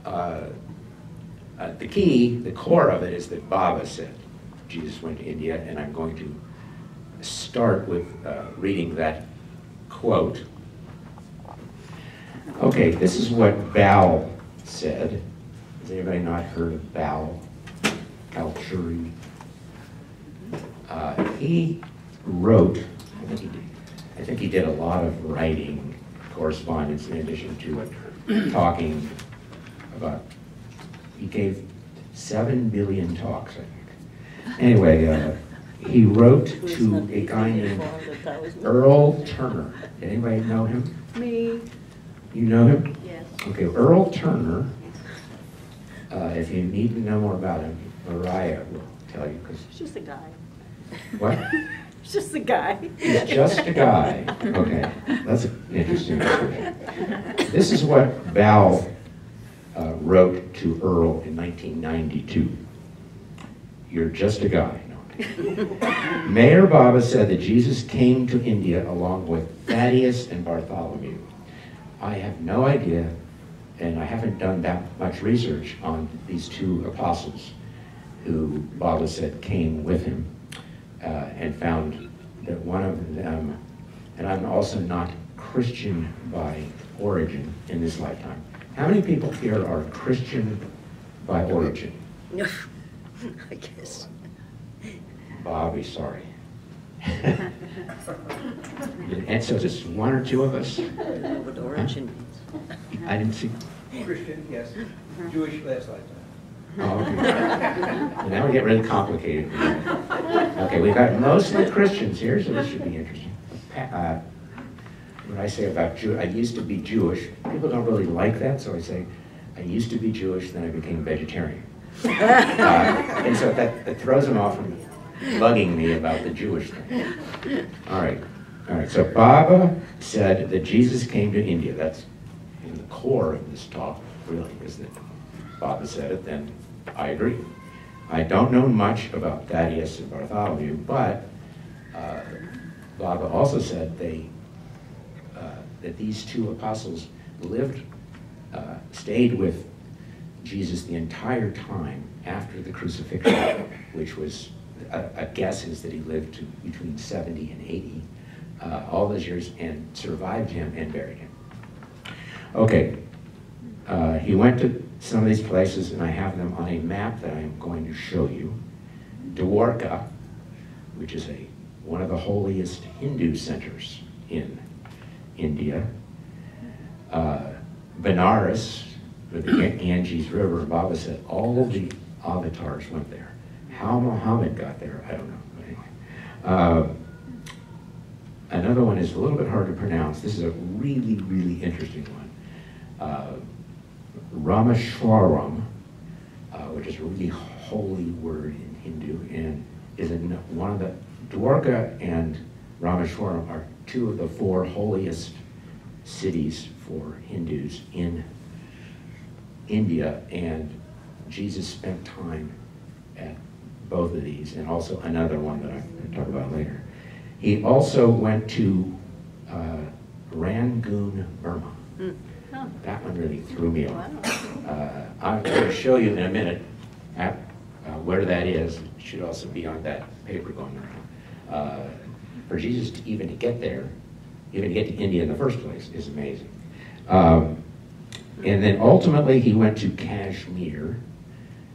the key, the core of it is that Baba said Jesus went to India, and I'm going to start with reading that quote. Okay, this is what Bal said. Has anybody not heard of Bal? Kalchuri? He wrote, I think he did a lot of writing, correspondence, in addition to talking about, he gave 7 billion talks, I think. Anyway, he wrote to a guy named Earl Turner. Did anybody know him? Me. You know him? Yes. Okay, Earl Turner, if you need to know more about him, Mariah will tell you. He's just a guy. What? He's just a guy. He's just a guy. Okay, that's an interesting description. This is what Bal wrote to Earl in 1992. You're just a guy. No. Mayor Baba said that Jesus came to India along with Thaddeus and Bartholomew. I have no idea, and I haven't done that much research on these two apostles who Baba said came with him, and found that one of them, and I'm also not Christian by origin in this lifetime. How many people here are Christian by origin? I guess. Bobby, sorry. And so just one or two of us? I don't know what origin means. I didn't see. Christian, yes. Jewish last lifetime. Oh, okay. Well, now we get really complicated. Okay, we've got mostly Christians here, so this should be interesting. What I say about I used to be Jewish. People don't really like that, so I say, I used to be Jewish, then I became vegetarian. And so that throws them off from bugging me about the Jewish thing. All right. So Baba said that Jesus came to India. That's in the core of this talk, really, isn't it? Baba said it, then I agree. I don't know much about Thaddeus and Bartholomew, but Baba also said that these two apostles stayed with Jesus the entire time after the crucifixion, which was, a guess is that he lived to between 70 and 80, all those years, and survived him and buried him. Okay, he went to some of these places, and I have them on a map that I'm going to show you. Dwarka, which is one of the holiest Hindu centers in India. Benares, with the Ganges River. Baba said all the avatars went there. How Muhammad got there, I don't know. But anyway. Another one is a little bit hard to pronounce. This is a really, really interesting one. Rameshwaram, which is a really holy word in Hindu, and is one of the, Dwarka and Rameshwaram are two of the 4 holiest cities for Hindus in India, and Jesus spent time at both of these, and also another one that I'm going to talk about later. He also went to Rangoon, Burma. That one really threw me off. I'm going to show you in a minute where that is. It should also be on that paper going around. For Jesus to even get there, even to get to India in the first place, is amazing. And then ultimately he went to Kashmir,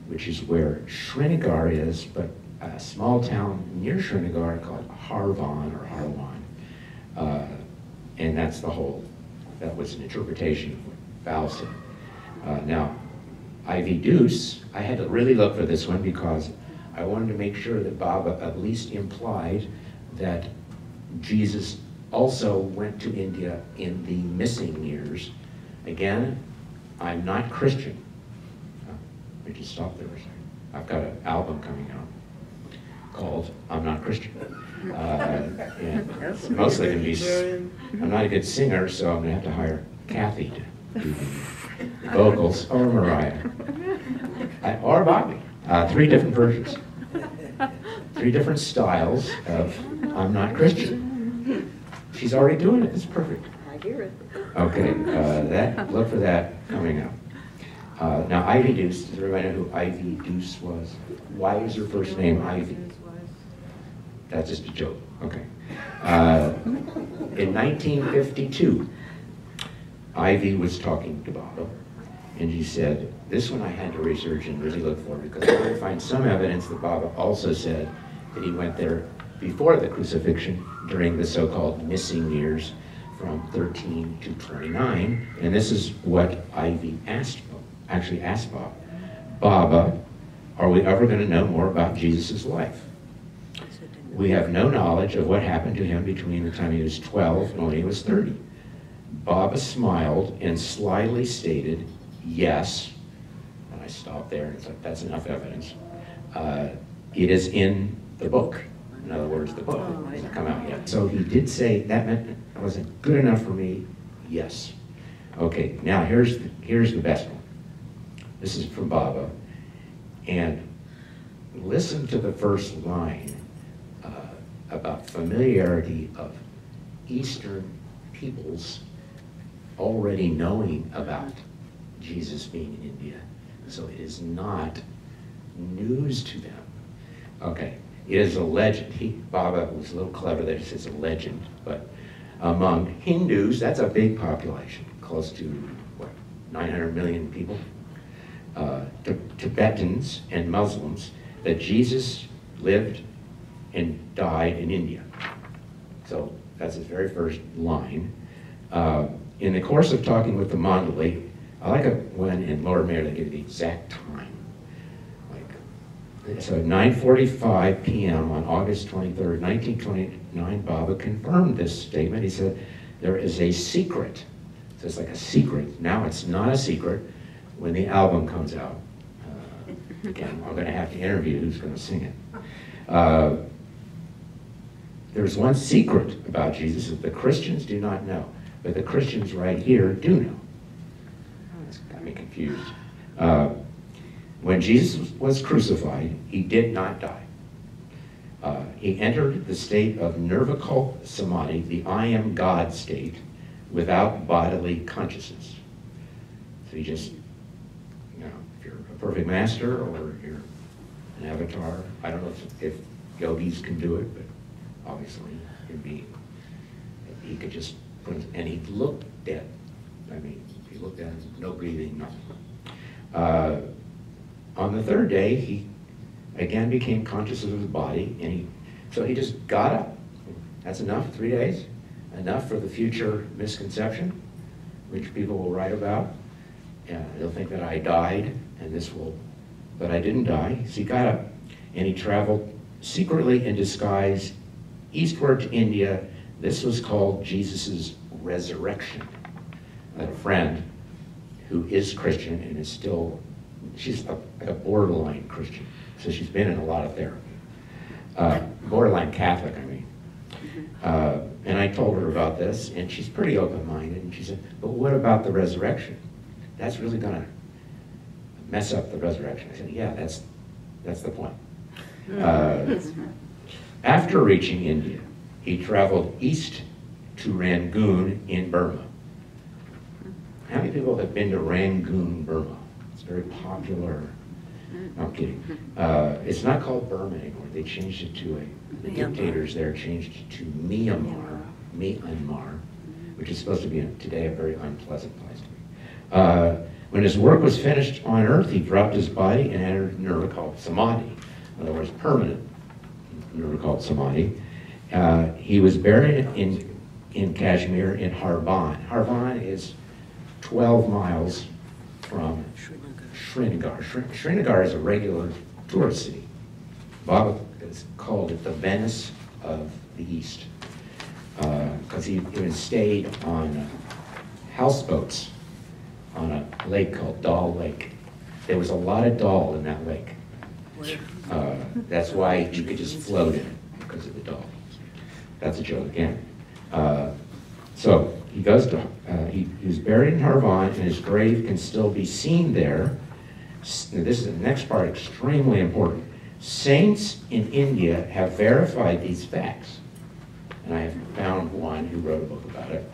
which is where Srinagar is, but a small town near Srinagar called Harvan or Harwan. And that's that was an interpretation of what Val said. Now, Ivy Deuce, I had to really look for this one because I wanted to make sure that Baba at least implied that Jesus also went to India in the missing years. Again, I'm not Christian. Let me just stop there for a second. I've got an album coming out called I'm Not Christian. And it's mostly going to be, I'm not a good singer, so I'm going to have to hire Kathy to do the vocals, or Mariah, or Bobby. 3 different versions. 3 different styles of I'm Not Christian. She's already doing it. It's perfect. I hear it. Okay, look for that coming up. Now, Ivy Deuce, does everybody know who Ivy Deuce was? Why is her first name Ivy? That's just a joke, okay. In 1952, Ivy was talking to Baba, and she said, this one I had to research and really look for because I could find some evidence that Baba also said that he went there before the crucifixion during the so-called missing years from 13 to 29, and this is what Ivy actually asked Baba. Baba, are we ever going to know more about Jesus' life? We have no knowledge of what happened to him between the time he was 12 and when he was 30. Baba smiled and slyly stated, yes. And I stopped there and it's like, that's enough evidence. It is in the book. In other words, the book hasn't come out yet. So he did say, that meant it wasn't good enough for me, yes. Okay, now here's the best one. This is from Baba. And listen to the first line about familiarity of Eastern peoples already knowing about Jesus being in India. So it is not news to them. Okay, it is a legend. Baba was a little clever there, he says a legend, but among Hindus, that's a big population, close to, what, 900 million people? Tibetans and Muslims, that Jesus lived and died in India. So that's his very first line. In the course of talking with the Mandalay, I like it when in Lower Mayor they give the exact time. So 9:45 p.m. on August 23rd, 1929, Baba confirmed this statement. He said, there is a secret. So it's like a secret. Now it's not a secret when the album comes out. Again, I'm going to have to interview who's going to sing it. There's one secret about Jesus that the Christians do not know, but the Christians right here do know. That's got me confused. When Jesus was crucified, he did not die. He entered the state of nirvical samadhi, the I am God state, without bodily consciousness. So he just, you know, if you're a perfect master or you're an avatar, I don't know if yogis can do it, but obviously he could just put, and he looked dead. I mean, he looked at him, no breathing, nothing. On the third day, he again became conscious of his body, and so he just got up. That's enough, 3 days. Enough for the future misconception, which people will write about. They'll think that I died, but I didn't die. So he got up, and he traveled secretly in disguise eastward to India. This was called Jesus' resurrection. I had a friend who is Christian and is still, she's a borderline Christian, so she's been in a lot of therapy. Borderline Catholic, I mean. And I told her about this, and she's pretty open-minded, and she said, but what about the resurrection? That's really going to mess up the resurrection. I said, yeah, that's the point. After reaching India, he traveled east to Rangoon in Burma. How many people have been to Rangoon, Burma? It's very popular. No, I'm kidding. It's not called Burma anymore. They changed it to the dictators there changed it to Myanmar, which is supposed to be today a very unpleasant place to be. When his work was finished on earth, he dropped his body and entered nirvical samadhi, in other words, permanent nirvical samadhi. He was buried in Kashmir in Harvan. Harvan is 12 miles from Srinagar. Srinagar is a regular tourist city. Baba has called it the Venice of the East because he even stayed on houseboats on a lake called Dal Lake. There was a lot of dal in that lake. That's why you could just float in it, because of the dal. That's a joke again. So he goes to, he was buried in Harvan, and his grave can still be seen there. This is the next part, extremely important. Saints in India have verified these facts. And I have found one who wrote a book about it,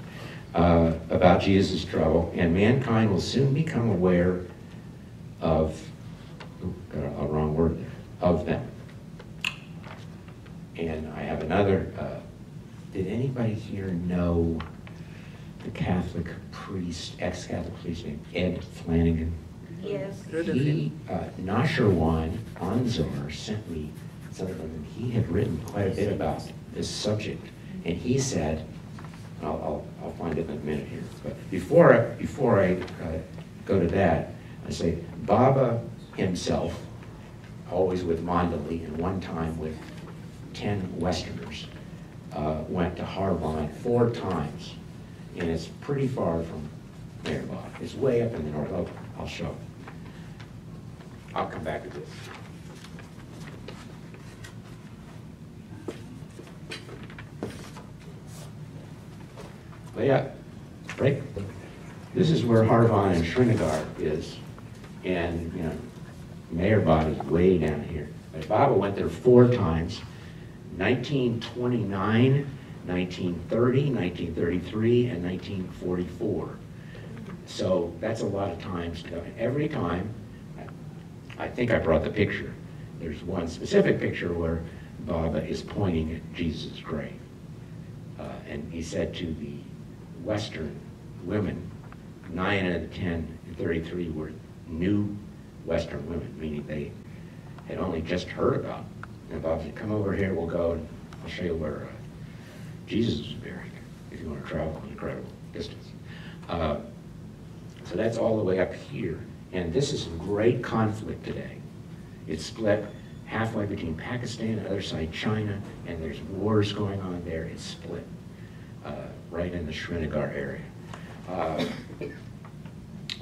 about Jesus' travel, and mankind will soon become aware of, got a wrong word there, of them. And I have another, did anybody here know the Catholic priest, ex-Catholic priest named Ed Flanagan? Yes. He, Nasherwan on Zor sent me something from him. He had written quite a bit about this subject, and he said, I'll find it in a minute here, but before I go to that, I say Baba himself, always with Mandali, and one time with 10 Westerners, went to Harbon 4 times, and it's pretty far from Mayor Bob. It's way up in the north. I'll show. I'll come back to this. But yeah, right. This is where Harbon and Srinagar is, and you know, Mayor Bob is way down here. But Baba went there 4 times: 1929, 1930, 1933, and 1944. So that's a lot of times. Every time, I think I brought the picture. There's one specific picture where Baba is pointing at Jesus' grave. And he said to the Western women, 9 out of the 10 and 33 were new Western women, meaning they had only just heard about it. And Bob said, come over here, we'll go, and I'll show you where Jesus was buried, if you want to travel an incredible distance. So that's all the way up here. And this is in great conflict today. It's split halfway between Pakistan and the other side China, and there's wars going on there. It's split right in the Srinagar area.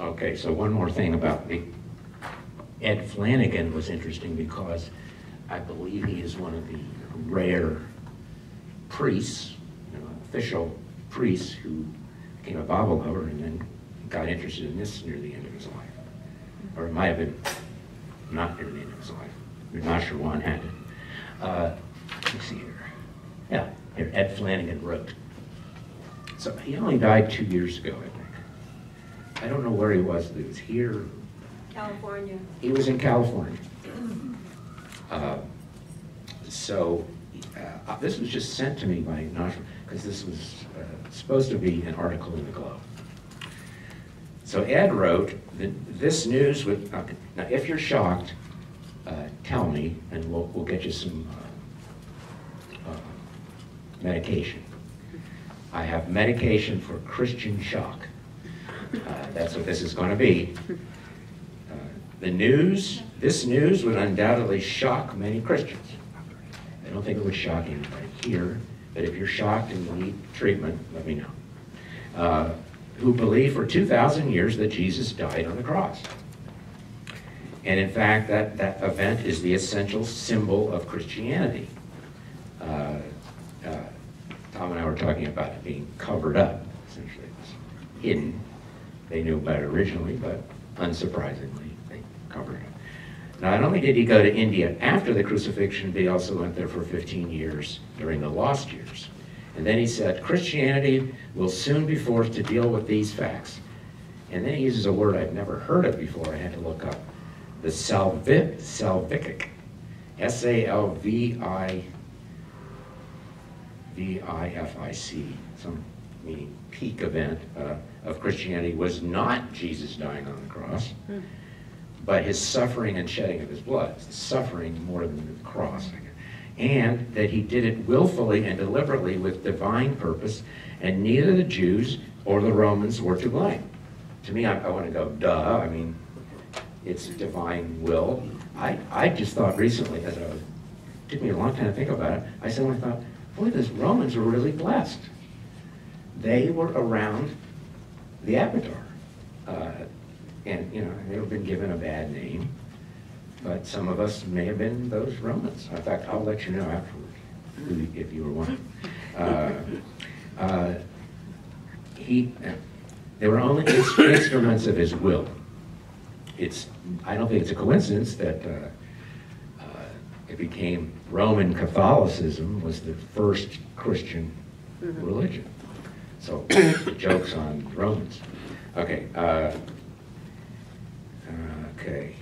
Okay, so one more thing about Ed Flanagan was interesting because I believe he is one of the rare priests, official priests who became a Bible lover and then got interested in this near the end of his life. Or it might have been not near the end of his life. We're not sure one had it. Let's see here. Yeah, here, Ed Flanagan wrote. So he only died 2 years ago, I think. I don't know where he was. He was here. California. He was in California. This was just sent to me by Nasher, because this was supposed to be an article in the Globe. So Ed wrote that this news would, now if you're shocked, tell me, and we'll get you some medication. I have medication for Christian shock. That's what this is going to be. This news would undoubtedly shock many Christians. I don't think it would shock anybody here, but if you're shocked and you need treatment, let me know. Who believe for 2,000 years that Jesus died on the cross. And in fact, that event is the essential symbol of Christianity. Tom and I were talking about it being covered up, essentially. It was hidden. They knew about it originally, but unsurprisingly, they covered it up. Not only did he go to India after the crucifixion, but he also went there for 15 years during the lost years. And then he said, Christianity will soon be forced to deal with these facts. And then he uses a word I've never heard of before. I had to look up. The Salvific, S-A-L-V-I-V-I-F-I-C, some meaning peak event of Christianity was not Jesus dying on the cross, but his suffering and shedding of his blood. It's the suffering more than the cross. And that he did it willfully and deliberately with divine purpose, and neither the Jews or the Romans were to blame. To me, I want to go, duh, I mean, it's divine will. I just thought recently, it took me a long time to think about it, I suddenly thought, boy, the Romans were really blessed. They were around the Avatar. And, they've been given a bad name. But some of us may have been those Romans. In fact, I'll let you know afterwards, if you were one. They were only instruments of his will. I don't think it's a coincidence that it became Roman Catholicism was the first Christian religion. So the joke's on Romans. Okay. Okay,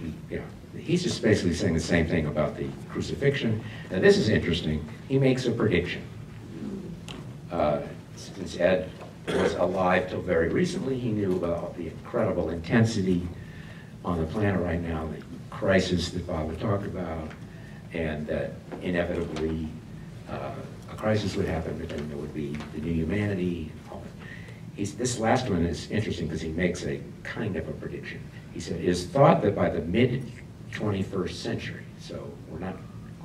he's just basically saying the same thing about the crucifixion. Now this is interesting. He makes a prediction. Since Ed was alive till very recently, he knew about the incredible intensity on the planet right now, the crisis that Bob had talked about, and that inevitably a crisis would happen, but then there would be the new humanity. This last one is interesting because he makes a kind of a prediction. He said, it is thought that by the mid-21st century, so we're not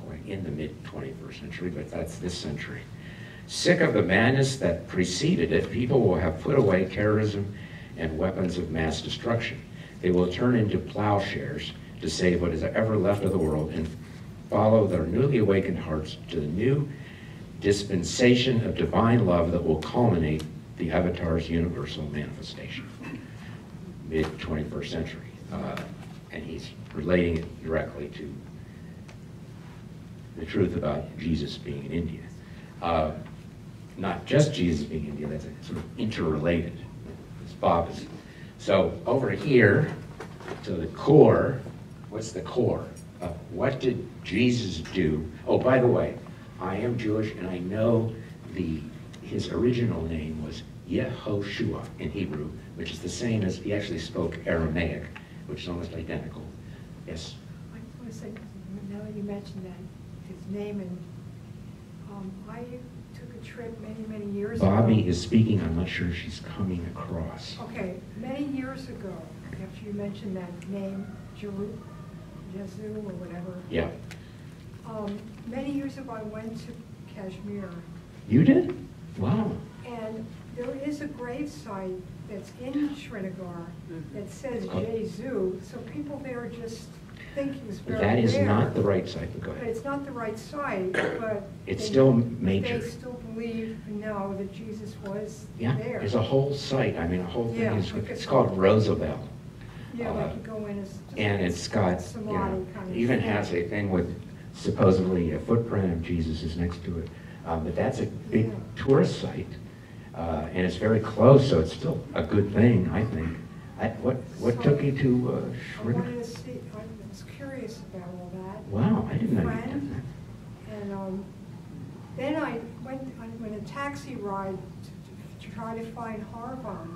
going in the mid-21st century, but that's this century, sick of the madness that preceded it, people will have put away terrorism and weapons of mass destruction. They will turn into plowshares to save what is ever left of the world and follow their newly awakened hearts to the new dispensation of divine love that will culminate the Avatar's universal manifestation. Mid-21st century. And he's relating it directly to the truth about Jesus being in India. Not just Jesus being in India, that's sort of interrelated. As Bob is. So over here, to the core, what's the core? What did Jesus do? Oh, by the way, I am Jewish, and I know his original name was Yehoshua in Hebrew, which is the same as he actually spoke Aramaic, which is almost identical. Yes? I want to say, now that you mentioned that, his name, and I took a trip many years ago. Bobby is speaking. I'm not sure she's coming across. Okay, many years ago, after you mentioned that name, Jezu or whatever. Yeah. Many years ago, I went to Kashmir. You did? Wow. And there is a grave site that's in Srinagar that says Jesu, so people there just think he was very That is rare. not the right site, but go But ahead. it's not the right site, but It's they- still major. They still believe and know that Jesus was Yeah, there. there's a whole site. I mean, a whole thing Yeah, is, like it's a- called Roosevelt. Yeah, like you go in as just And it's got, Samadhi kind of even thing. has a thing with supposedly a footprint of Jesus is next to it. But that's a big Yeah. tourist site, and it's very close, so it's still a good thing, I think. What So, took you to I Srinagar? wanted to see, I was curious about all that. Wow, I didn't know you did Friend. that. And then I went a taxi ride to try to find Harvan,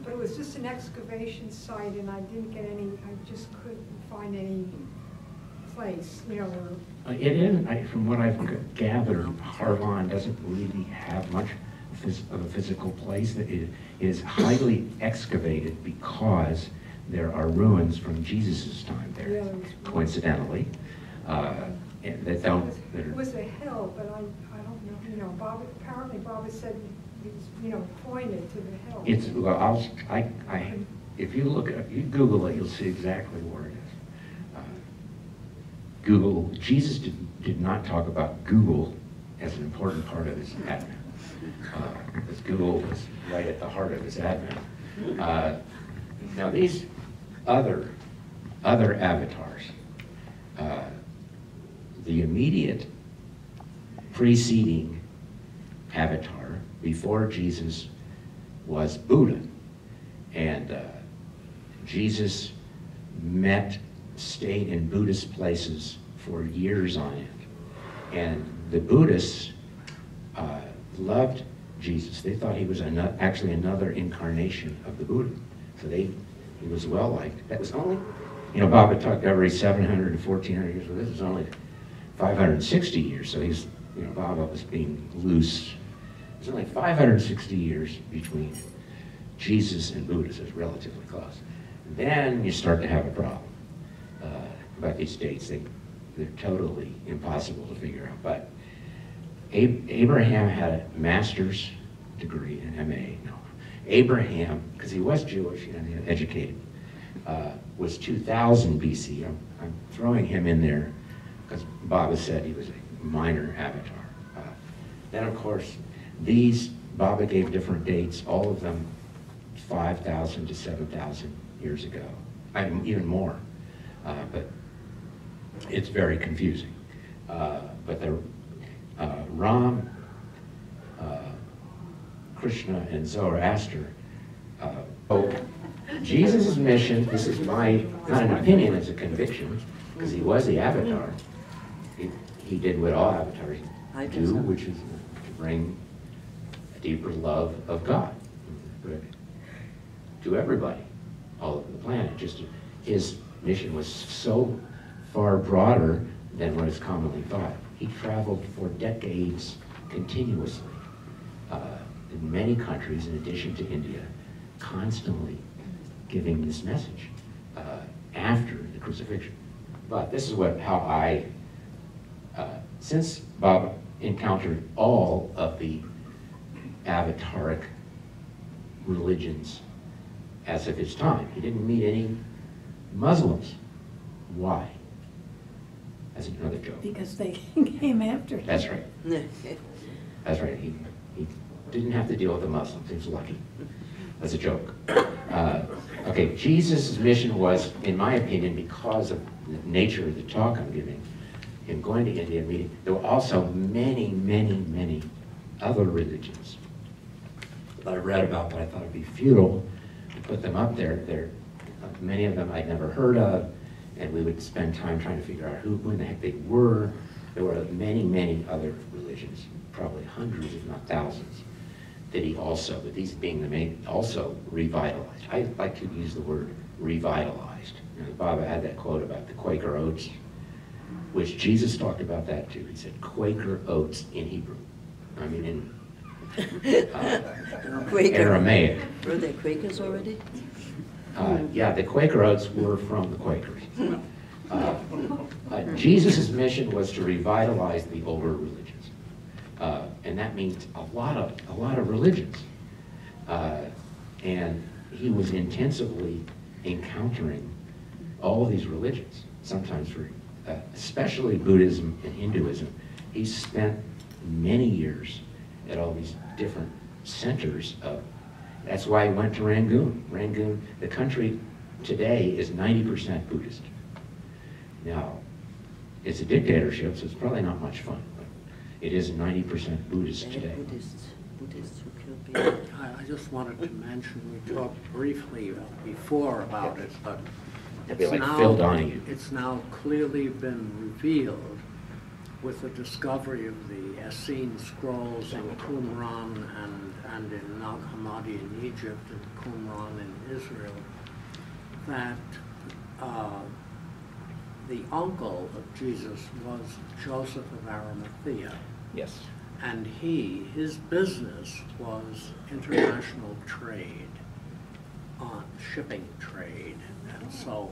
but it was just an excavation site, and I didn't get any. I just couldn't find any place, you know. Where, It isn't, from what I've gathered, Harvan doesn't really have much of a physical place. It is highly excavated because there are ruins from Jesus' time there, Yeah, there's- coincidentally. And that don't. that it are- was a hill, but I don't know. You know, apparently Bob has said he's pointed to the hill. It's, well, if you look at, you Google it, you'll see exactly where it is. Google, Jesus did not talk about Google as an important part of his advent. Because Google was right at the heart of his advent. Now these other avatars, the immediate preceding avatar before Jesus was Buddha. And Jesus stayed in Buddhist places for years on end. And the Buddhists loved Jesus. They thought he was actually another incarnation of the Buddha. So he was well liked. That was only, Bob had talked every 700 to 1400 years. Well, this is only 560 years. So he's, Bob was being loose. There's only 560 years between Jesus and Buddha, so it's relatively close. Then you start to have a problem about these dates. They're totally impossible to figure out. But Abraham had a master's degree in MA. No, Abraham, because he was Jewish and educated, was 2000 BC. I'm throwing him in there because Bob has said he was a minor avatar. Then, of course, Baba gave different dates, all of them 5,000 to 7,000 years ago. Even more. But it's very confusing. But the Ram, Krishna, and Zoroaster, Jesus' mission, this is my, not an opinion, it's a conviction, because he was the avatar. He did what all avatars do, which is to bring a deeper love of God to everybody, all over the planet. Just his mission was so far broader than what is commonly thought. He traveled for decades continuously in many countries, in addition to India, constantly giving this message after the crucifixion. But this is how I, since Bob encountered all of the avataric religions as of his time, he didn't meet any Muslims. Why? That's another joke. Because they came after him. That's right. That's right. He didn't have to deal with the Muslims. He was lucky. That's a joke. Okay, Jesus' mission was, in my opinion, because of the nature of the talk I'm giving, him going to India and meeting, there were also many, many, many other religions that I read about, but I thought it'd be futile to put them up there. Many of them I'd never heard of, and we would spend time trying to figure out who in the heck they were. There were many, many other religions, probably hundreds, if not thousands, that he also, but these being the main, also revitalized. I like to use the word revitalized. You know, Bob had that quote about the Quaker oats, which Jesus talked about that too. He said Quaker oats in Hebrew. I mean in Aramaic. Were they Quakers already? Yeah, the Quaker oats were from the Quakers. Jesus' mission was to revitalize the older religions. And that means a lot of religions. And he was intensively encountering all these religions, sometimes for, especially Buddhism and Hinduism. He spent many years at all these different centers of, that's why he went to Rangoon. Rangoon, the country today is 90% Buddhist. Now, it's a dictatorship, so it's probably not much fun. It is 90% Buddhist today. Buddhists who killed people. I just wanted to mention, we talked briefly before about it, but It'd be like Phil Donahue. It's now clearly been revealed with the discovery of the Essene scrolls in Qumran and in Nag Hammadi in Egypt and Qumran in Israel, that the uncle of Jesus was Joseph of Arimathea. Yes. And his business was international trade, shipping trade. And so,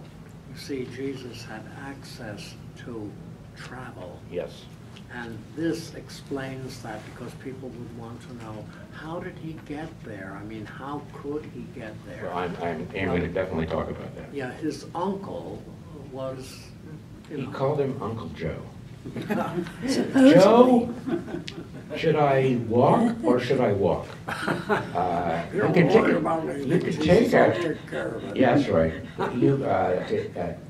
you see, Jesus had access to travel. Yes. And this explains that, because people would want to know, how did he get there? I mean, how could he get there? Well, I'm going to definitely talk about that. Yeah, his uncle was, He called him Uncle Joe. Supposedly. Joe, should I walk or should I walk? You can take it. Yeah, that's right.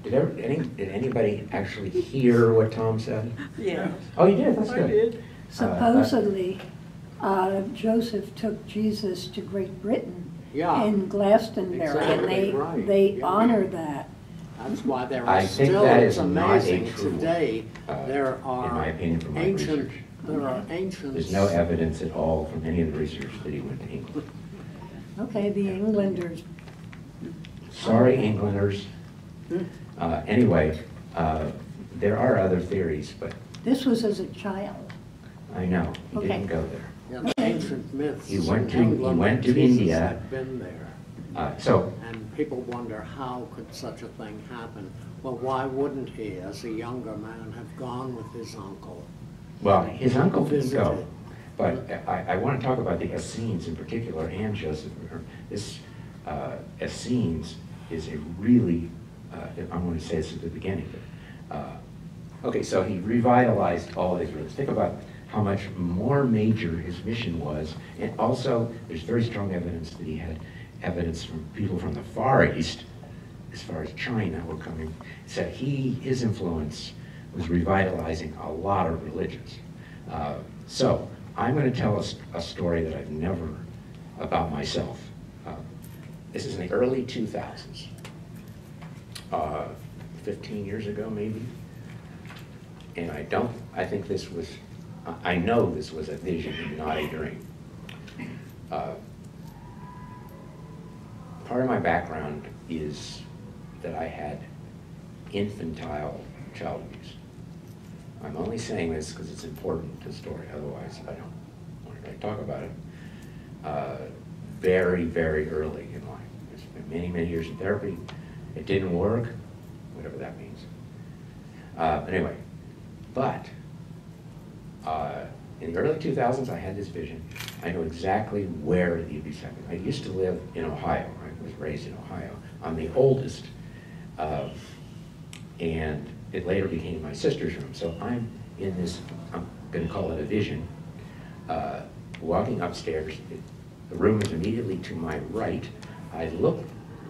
Did anybody actually hear what Tom said? Yeah. Oh, you did? That's good. I did. Supposedly, Joseph took Jesus to Great Britain Yeah. in Glastonbury, Exactly and right. they Yeah. honor that. That's why there I are think still, that it's is not a amazing true, today, there in are my opinion, from my ancient, research. there are ancient. There's no evidence at all from any of the research that he went to England. Okay, the Englanders. Sorry, Englanders. Anyway, there are other theories, but This was as a child. I know, he Okay. didn't go there. Yeah, the ancient myths. He went in to- England he went that to Jesus India. had been there. So, And people wonder, how could such a thing happen? Well, why wouldn't he, as a younger man, have gone with his uncle? well, his uncle didn't Visited. go, but I want to talk about the Essenes in particular, and Joseph. This Essenes is a really, I'm going to say this at the beginning, but, okay, so he revitalized all of Israel. Think about how much more major his mission was, and also there's very strong evidence that he had evidence from people from the Far East, as far as China, were coming. Said his influence was revitalizing a lot of religions. So I'm going to tell a story that I've never, about myself. this is in the early 2000s, 15 years ago maybe. And I think this was, I know this was a vision and not a dream. Part of my background is that I had infantile child abuse. I'm only saying this because it's important to the story, otherwise I don't want to talk about it. Very, very early in life. I spent many, many years in therapy. It didn't work, whatever that means. Anyway, but in the early 2000s, I had this vision. I know exactly where the abuse happened. I used to live in Ohio. I was raised in Ohio. I'm the oldest, and it later became my sister's room. So I'm in this, I'm going to call it a vision, walking upstairs. The room is immediately to my right. I look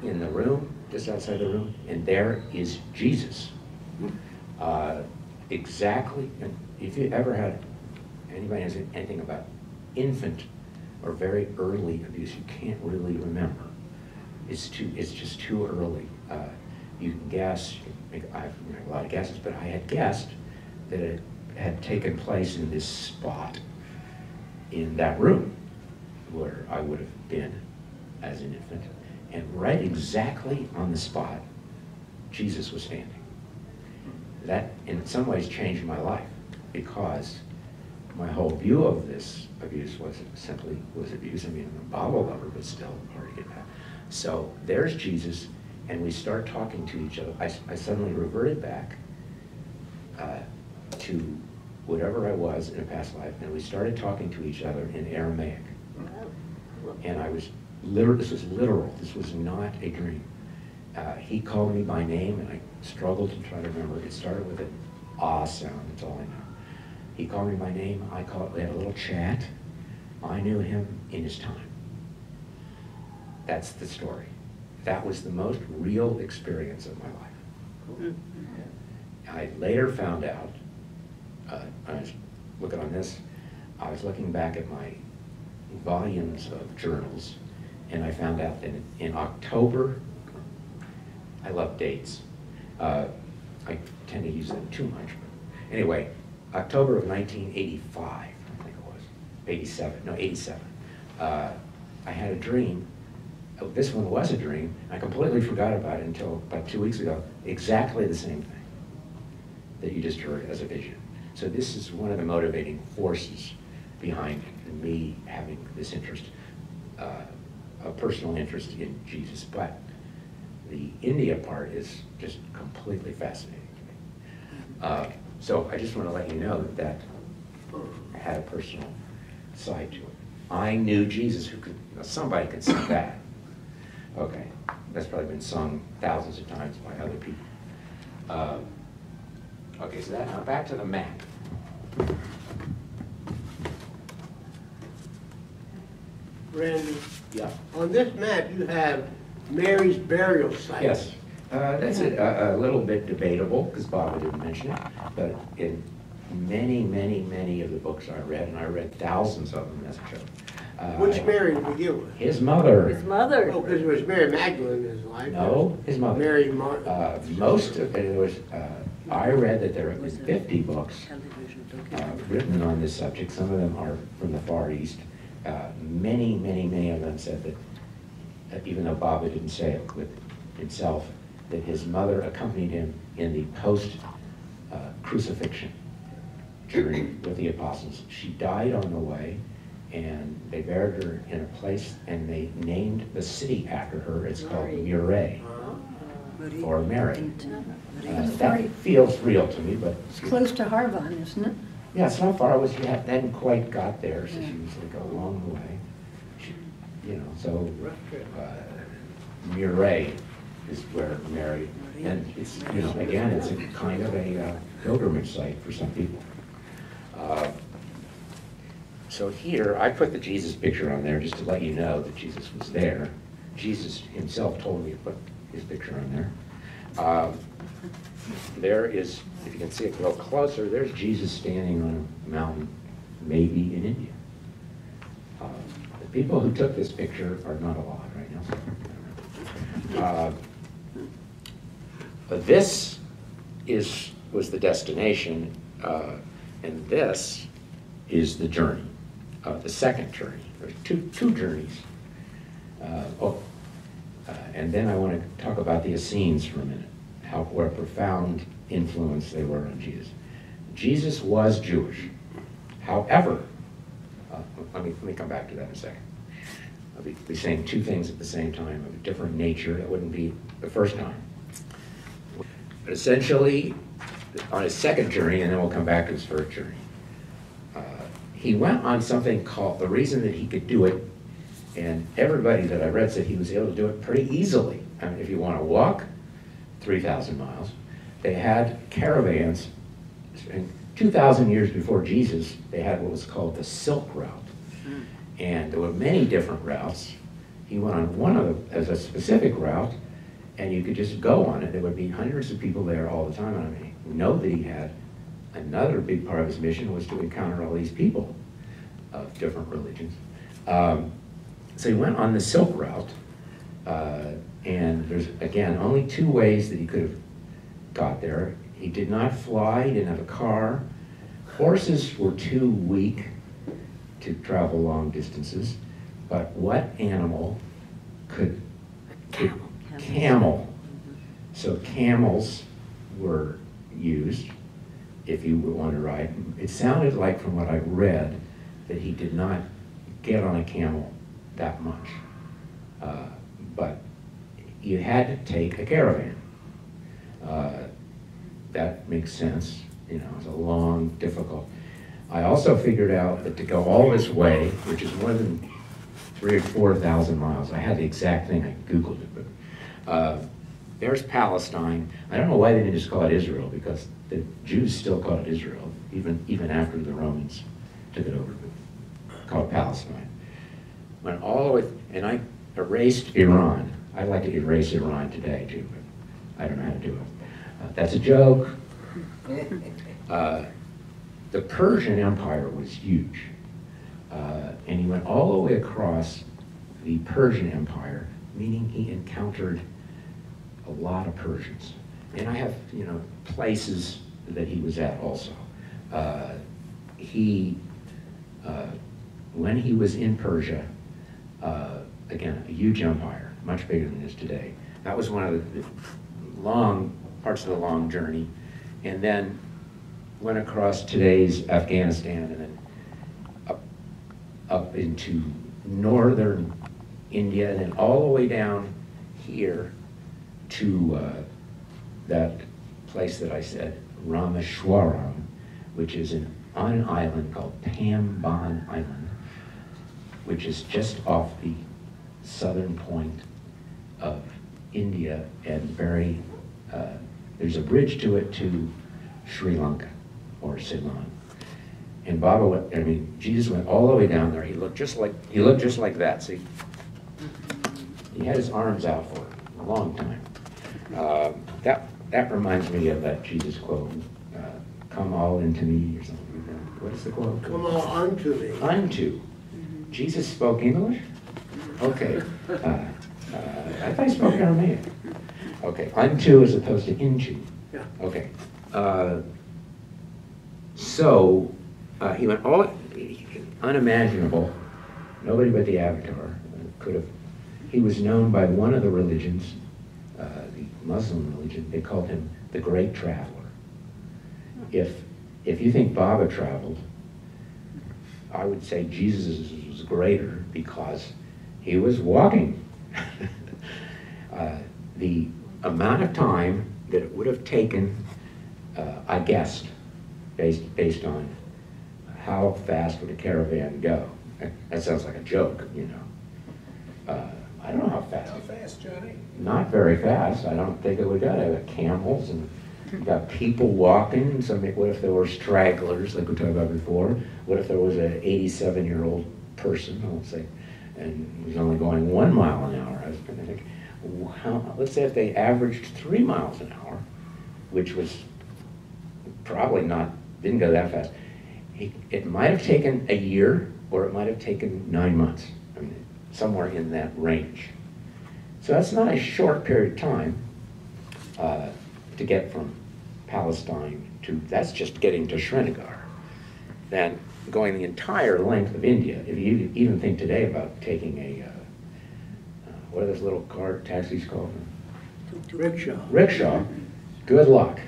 in the room, just outside the room, and there is Jesus. Exactly, and if you ever had, anybody knows anything about infant or very early abuse, you can't really remember. It's just too early. You can guess, I've made a lot of guesses, but I had guessed that it had taken place in this spot in that room where I would have been as an infant. And right exactly on the spot, Jesus was standing. That, in some ways, changed my life because my whole view of this abuse was abuse. I mean, I'm a Bible lover, but still hard to get past. So there's Jesus, and we start talking to each other. I suddenly reverted back to whatever I was in a past life, and we started talking to each other in Aramaic. And I was literal. This was literal. This was not a dream. He called me by name, and I struggled to try to remember. It started with an ah sound. That's all I know. He called me by name. We had a little chat. I knew him in his time. That's the story. That was the most real experience of my life. I later found out, I was looking on this, I was looking back at my volumes of journals, and I found out that in October, I love dates. I tend to use them too much. But anyway, October of 1985, I think it was, 87. I had a dream. Oh, this one was a dream. I completely forgot about it until about 2 weeks ago. Exactly the same thing that you just heard as a vision. So this is one of the motivating forces behind me having this interest, a personal interest in Jesus. But the India part is just completely fascinating to me. So I just want to let you know that had a personal side to it. I knew Jesus. Somebody could sing that. Okay, that's probably been sung thousands of times by other people. Okay, so now back to the map. Randy, Yeah. on this map you have Mary's burial site. Yes, that's a little bit debatable because Baba didn't mention it, but in many of the books I read, and I read thousands of them as a child. Which Mary to begin with? His mother. His mother. Oh, because it was Mary Magdalene in his life. No, his mother. Mary Most of it was, I read that there have been 50 books written on this subject. Some of them are from the Far East. Many of them said that, even though Baba didn't say it with himself, that his mother accompanied him in the post-crucifixion journey with the apostles. She died on the way, and they buried her in a place, and they named the city after her. It's called Murray, or Mary. That feels real to me, but It's close to Harvan, isn't it? yeah, it's not far. She hadn't quite got there, so she was like a long way. So Murray is where Mary, and it's again, it's a kind of a pilgrimage site for some people. So here, I put the Jesus picture on there just to let you know that Jesus was there. Jesus himself told me to put his picture on there. There is, if you can see it a little closer, there's Jesus standing on a mountain, maybe in India. The people who took this picture are not alive right now. This was the destination, and this is the journey, the second journey. There's two journeys. And then I want to talk about the Essenes for a minute, what a profound influence they were on Jesus. Jesus was Jewish. However, let me come back to that in a second. I'll be saying two things at the same time of a different nature. That wouldn't be the first time. But essentially, on his second journey, and then we'll come back to his first journey, he went on something called, the reason that he could do it, and everybody that I read said he was able to do it pretty easily. I mean, if you want to walk 3,000 miles, they had caravans. And 2,000 years before Jesus, they had what was called the Silk Route. And there were many different routes. He went on one of them as a specific route, and you could just go on it. There would be hundreds of people there all the time. And I mean, we know that he had another big part of his mission was to encounter all these people of different religions. So he went on the Silk Route, and there's, again, only two ways that he could have got there. He did not fly, he didn't have a car. Horses were too weak to travel long distances, but what animal could? Camel. So camels were used if you would want to ride. It sounded like, from what I read, that he did not get on a camel that much. But you had to take a caravan. That makes sense. You know, it's a long, difficult. I also figured out that to go all this way, which is more than 3,000 or 4,000 miles, I had the exact thing, I Googled it, but there's Palestine. I don't know why they didn't just call it Israel, because the Jews still call it Israel, even after the Romans took it over, but called Palestine. Went all the way, and I erased Iran. I'd like to erase Iran today too, but I don't know how to do it. That's a joke. The Persian Empire was huge, and he went all the way across the Persian Empire, meaning he encountered a lot of Persians. And I have, you know, places that he was at also. When he was in Persia, again, a huge empire, much bigger than it is today. That was one of the long parts of the long journey, and then went across today's Afghanistan, and then up into northern India, and then all the way down here to that place that I said, Rameshwaram, which is on an island called Tamban Island, which is just off the southern point of India, and there's a bridge to it to Sri Lanka or Ceylon. And Jesus went all the way down there. He looked just like that. See, he had his arms out for a long time. That reminds me of that Jesus quote, "Come all into me," or something like that. What is the quote? Come all unto me. Unto. Jesus spoke English? Okay. I thought he spoke Aramaic. Okay, unto as opposed to into. Yeah. Okay. So he went all unimaginable. Nobody but the Avatar could have. He was known by one of the religions, the Muslim religion. They called him the Great Traveler. If you think Baba traveled, I would say Jesus was greater because he was walking. The amount of time that it would have taken, I guessed, based on how fast would a caravan go. That sounds like a joke, you know. I don't know how fast. How fast, Johnny? Not very fast. I don't think it would go. They got camels, and you got people walking. What if there were stragglers, like we talked about before? What if there was an 87-year-old person, let's say, and he was only going 1 mile an hour? I was going to think, let's say if they averaged 3 miles an hour, which was probably didn't go that fast. It might have taken a year, or it might have taken 9 months. I mean, somewhere in that range. So that's not a short period of time to get from Palestine to, that's just getting to Srinagar. Then going the entire length of India, if you even think today about taking a, what are those little car taxis called? Rickshaw. Rickshaw, good luck.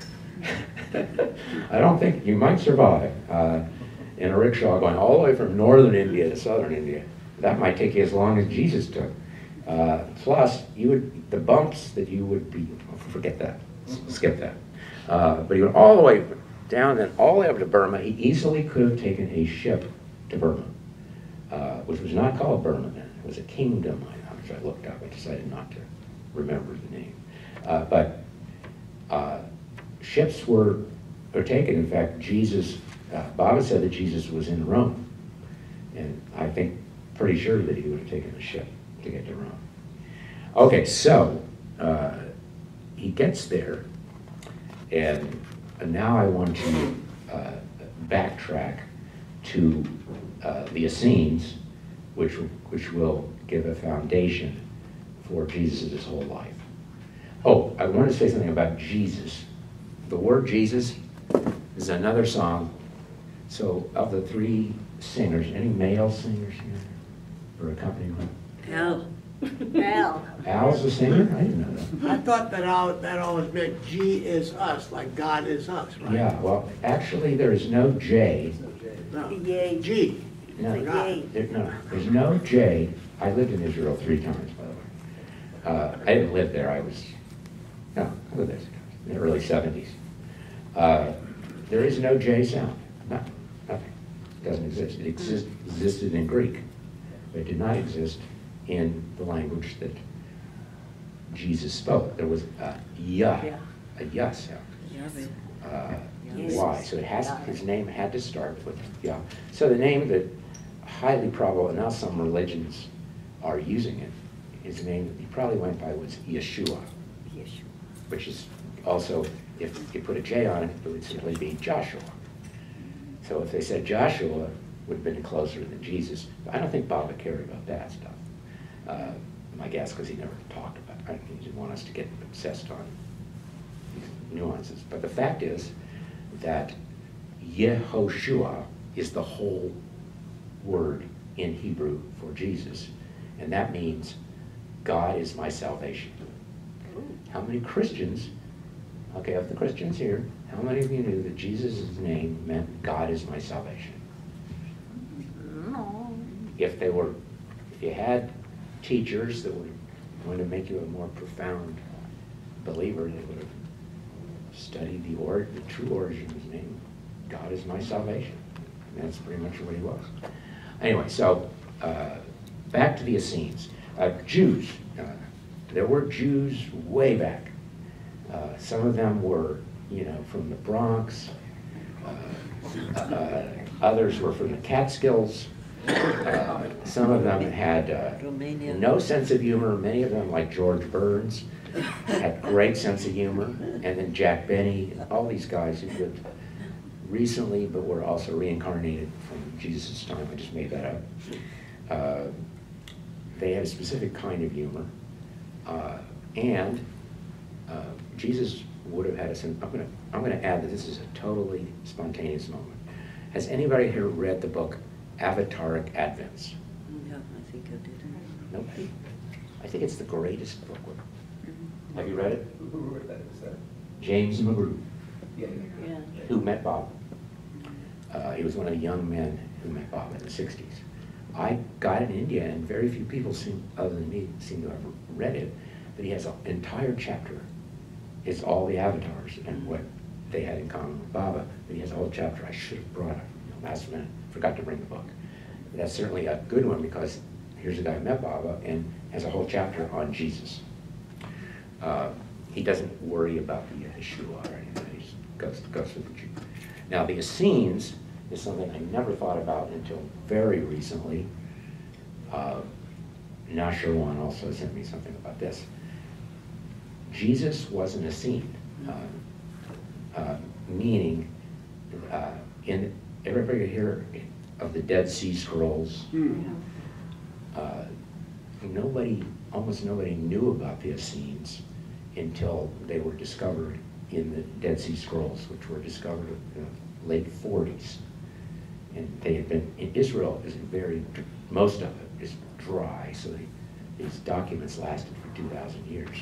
I don't think you might survive in a rickshaw going all the way from northern India to southern India. That might take you as long as Jesus took. Plus, the bumps that you would be, forget that, skip that. But he went all the way down, then all the way up to Burma. He easily could have taken a ship to Burma, which was not called Burma then. It was a kingdom, which I looked up. I decided not to remember the name. But ships were taken. In fact, Jesus, Baba said that Jesus was in Rome. And I think, pretty sure that he would have taken a ship to get to Rome. Okay, so he gets there, and now I want to backtrack to the Essenes, which will give a foundation for Jesus' whole life. Oh, I want to say something about Jesus. The word Jesus is another song. So of the three singers, any male singers here or accompaniment? Al. Al. Al's a singer? I didn't know that. I thought that always meant G is us, like God is us, right? Yeah, well, actually, there is no J. No. Yay. G. No, Yay. no, there's no J. I lived in Israel 3 times, by the way. I didn't live there. I lived there in the early 70s. There is no J sound. No, nothing. It doesn't exist. It existed in Greek, but it did not exist in the language that Jesus spoke. There was a Yeah. yah sound. Yahweh. Y. So his name had to start with Yah. So the name that highly probable, and now some religions are using it, his name that he probably went by was Yeshua, which is also, if you put a J on it, it would simply be Joshua. So if they said Joshua, would have been closer than Jesus. But I don't think Baba cared about that stuff. My guess, because he never talked about it. He didn't want us to get obsessed on these nuances. But the fact is that Yehoshua is the whole word in Hebrew for Jesus. And that means God is my salvation. How many Christians, okay, of the Christians here, how many of you knew that Jesus' name meant God is my salvation? No. If you had teachers that would want to make you a more profound believer, they would have studied the true origin of his name. God is my salvation. And that's pretty much what he was. Anyway, so back to the Essenes. Jews. There were Jews way back. Some of them were, from the Bronx. Others were from the Catskills. Some of them had Romania. no sense of humor. Many of them, like George Burns, had great sense of humor. And then Jack Benny, all these guys who lived recently but were also reincarnated from Jesus' time. I just made that up. They had a specific kind of humor. And Jesus would have had a sense. I'm going to add that this is a totally spontaneous moment. Has anybody here read the book Avataric Advents? Yeah, I think I did. Nobody? I think it's the greatest book. Have you read it? Who wrote that? Is that? James McGrew, Yeah. Yeah. who met Bob. He was one of the young men who met Bob in the 60s. I got it in India, and very few people other than me seem to have read it, but he has an entire chapter. It's all the avatars and what they had in common with Baba, but he has a whole chapter. I should have brought it last minute. Forgot to bring the book. But that's certainly a good one, because here's a guy who met Baba and has a whole chapter on Jesus. He doesn't worry about the Yeshua or anything. He just goes with the Jew. Now, the Essenes is something I never thought about until very recently. Nasherwan also sent me something about this. Jesus was an Essene, meaning in everybody hear of the Dead Sea Scrolls. almost nobody knew about the Essenes until they were discovered in the Dead Sea Scrolls, which were discovered in the late 40s. And they had been, in Israel, most of it is dry, so these documents lasted for 2,000 years.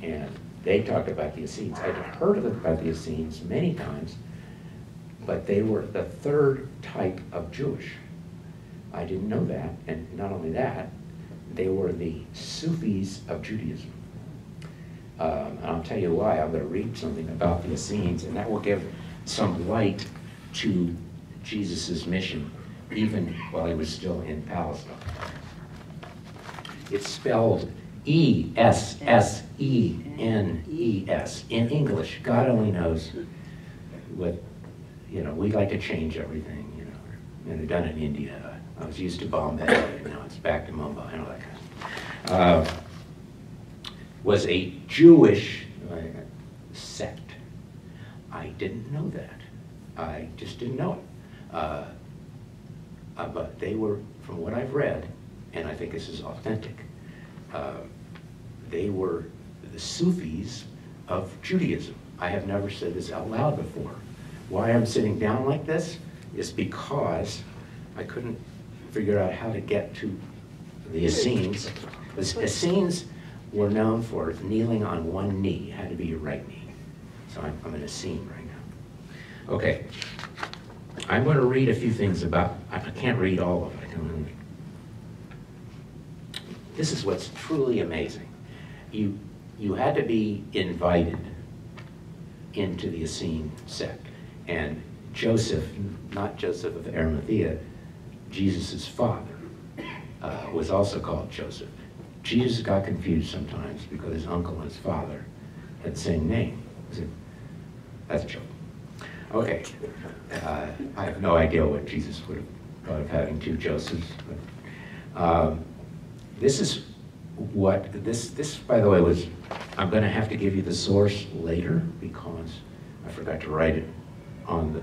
And they talked about the Essenes. I'd heard about the Essenes many times, but they were the third type of Jewish. I didn't know that, and not only that, they were the Sufis of Judaism. And I'll tell you why. I'm going to read something about the Essenes, and that will give some light to Jesus' mission, even while he was still in Palestine. It's spelled Essenes in English. God only knows what, we like to change everything, and they've done it in India. I was used to Bombay, and now it's back to Mumbai and all that kind of stuff. Was a Jewish sect. I didn't know that. I just didn't know it. But they were, from what I've read, and I think this is authentic, they were the Sufis of Judaism. I have never said this out loud before. Why I'm sitting down like this is because I couldn't figure out how to get to the Essenes. The Essenes were known for kneeling on one knee. It had to be your right knee. So I'm an Essene right now. Okay. I'm going to read a few things about, I can't read all of it. This is what's truly amazing. You had to be invited into the Essene sect. And Joseph, not Joseph of Arimathea, Jesus' father, was also called Joseph. Jesus got confused sometimes because his uncle and his father had the same name. That's a joke. Okay, I have no idea what Jesus would have thought of having two Josephs. But, this is what, this by the way was, I'm going to have to give you the source later because I forgot to write it on the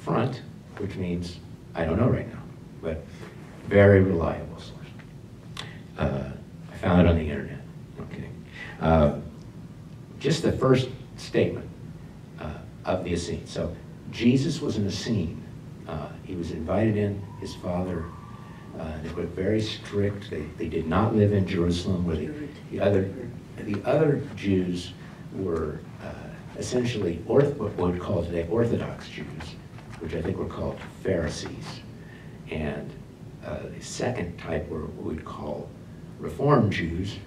front, which means I don't know right now, but very reliable source. I found it on the internet. No kidding. Just the first statement of the Essene. So Jesus was an Essene. He was invited in. His father. They were very strict. They did not live in Jerusalem, where the other Jews were essentially what we would call today Orthodox Jews, which I think were called Pharisees. And the second type were what we'd call Reformed Jews.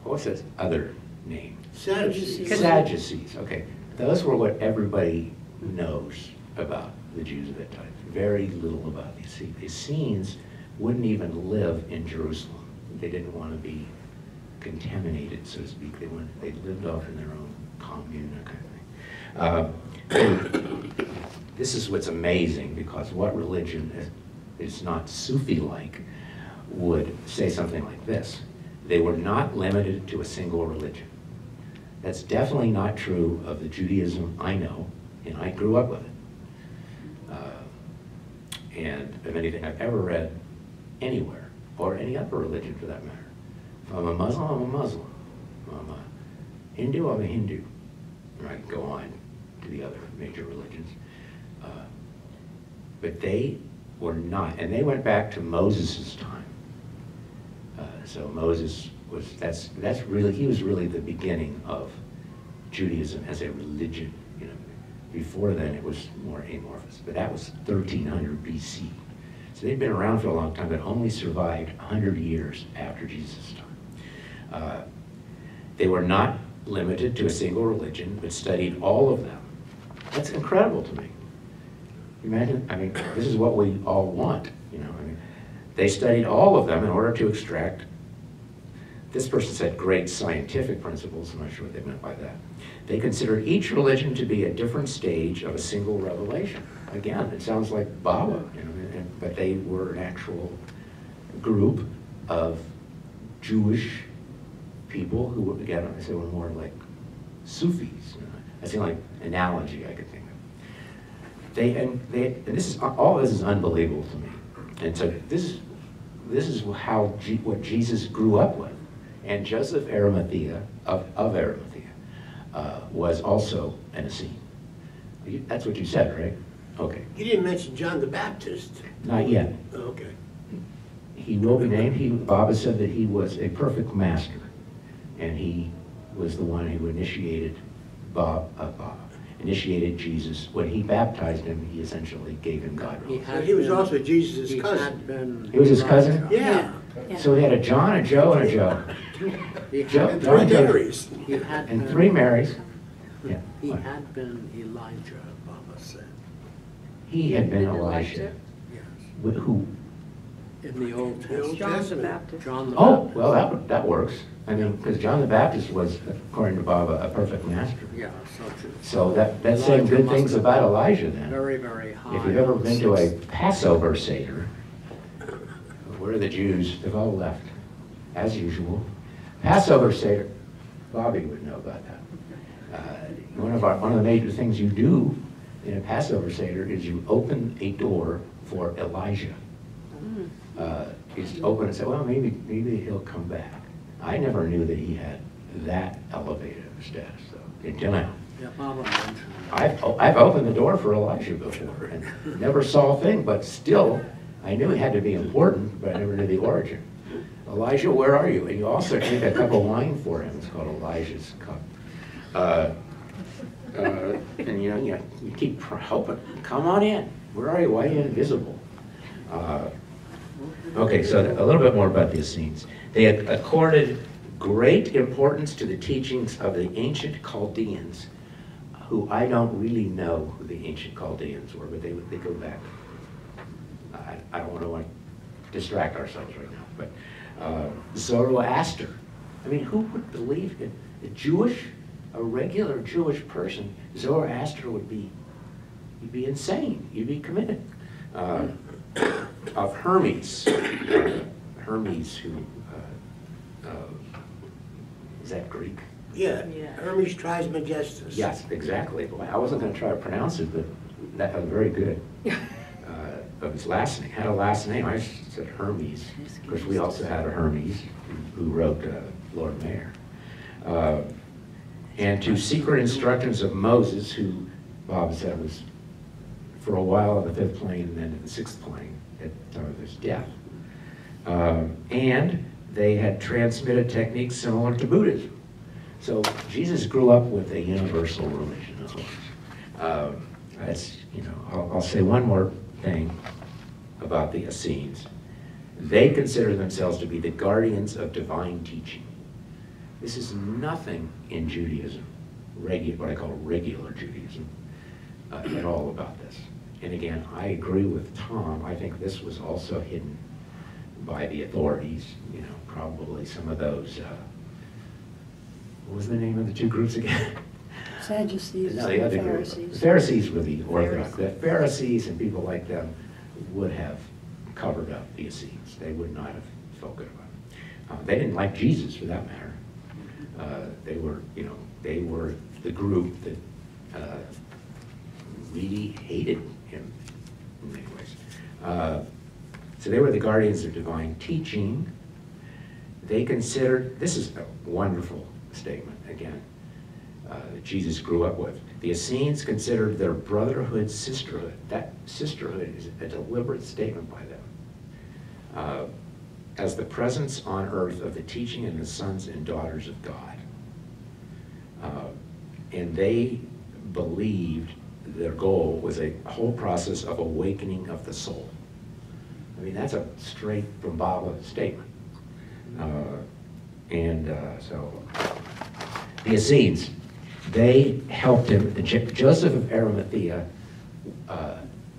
What's that other name? Sadducees. Sadducees, okay. Those were what everybody knows about the Jews of that time. Very little about these. See, the Essenes wouldn't even live in Jerusalem. They didn't want to be contaminated, so to speak. They lived off in their own commune, that kind of thing. This is what's amazing, because what religion is not Sufi-like would say something like this. They were not limited to a single religion. That's definitely not true of the Judaism I know, and I grew up with it. And of anything I've ever read anywhere, or any other religion for that matter. If I'm a Muslim, I'm a Muslim. If I'm a Hindu, I'm a Hindu. And I can go on to the other major religions. But they were not, and they went back to Moses' time. So Moses was, he was really the beginning of Judaism as a religion. Before then it was more amorphous, but that was 1300 BC. So they'd been around for a long time, but only survived 100 years after Jesus' time. They were not limited to a single religion, but studied all of them. That's incredible to me. Imagine, this is what we all want, They studied all of them in order to extract, this person said great scientific principles. I'm not sure what they meant by that. They considered each religion to be a different stage of a single revelation. Again, it sounds like Baba, but they were an actual group of Jewish people who were, again, I say were more like Sufis. That's the only analogy I could think of. And this is, all this is unbelievable to me. And so this is this is what Jesus grew up with. And Joseph Arimathea, of Arimathea, was also an Essene. That's what you said, right? Okay. You didn't mention John the Baptist. Not yet. Okay. He will be named. Baba said that he was a perfect master, and he was the one who initiated initiated Jesus. When he baptized him, he essentially gave him God. So he was also Jesus' cousin. He was his cousin? Yeah. So he had a John, a Joe, and a Joe. And three Marys. And three Marys. Yeah. He had been Elijah, Baba said. He had been Elijah. Yes. Who? In the Old The Old Testament. John the Testament. Baptist. John the Oh, Baptist. well, that works. I mean, because John the Baptist was, according to Baba, a perfect master. Yeah, So that's saying Elijah good must things have about been Elijah then. very, very high. If you've ever on been to a six- Passover Seder, where are the Jews? They've all left, as usual. Passover Seder, Bobby would know about that. One of the major things you do in a Passover Seder is you open a door for Elijah. You just open and say, well, maybe he'll come back. I never knew that he had that elevated status, though, until now. Yeah, Baba mentioned I've opened the door for Elijah before and never saw a thing, but still, I knew it had to be important, but I never knew the origin. Elijah, where are you? And you also take a cup of wine for him. It's called Elijah's cup. And you keep hoping, come on in. Where are you? Why are you invisible? Okay, so a little bit more about the Essenes. They had accorded great importance to the teachings of the ancient Chaldeans, who I don't really know who the ancient Chaldeans were, but they go back. I don't want to distract ourselves right now, but Zoroaster. I mean, who would believe in a regular Jewish person? Zoroaster would be, you'd be insane. You'd be committed. Of Hermes, Hermes, who is that Greek? Yeah. Yeah. Hermes Trismegistus. Yes, exactly. Well, I wasn't going to try to pronounce it, but that was very good. Of his last name, had a last name. I said Hermes. Of course, we also had a Hermes who wrote Lord Mayor. And to secret instructions of Moses, who Bob said was for a while on the fifth plane and then in the sixth plane at the time of his death. And they had transmitted techniques similar to Buddhism. So Jesus grew up with a universal religion, of course. That's, I'll say one more thing about the Essenes. They consider themselves to be the guardians of divine teaching. This is nothing in Judaism, what I call regular Judaism, at all about this. And again, I agree with Tom. I think this was also hidden by the authorities, probably some of those, what was the name of the two groups again? Sadducees No, the and other group. Pharisees. The Pharisees were the Orthodox. The Pharisees and people like them would have covered up the Essenes. They would not have spoken about it. They didn't like Jesus, for that matter. They were the group that really hated him in many ways. So they were the guardians of divine teaching. They considered, this is a wonderful statement, again, that Jesus grew up with. The Essenes considered their brotherhood sisterhood. That sisterhood is a deliberate statement by them. As the presence on earth of the teaching and the sons and daughters of God. And they believed their goal was a whole process of awakening of the soul. I mean, that's a straight from Baba statement. So the Essenes, they helped him. Joseph of Arimathea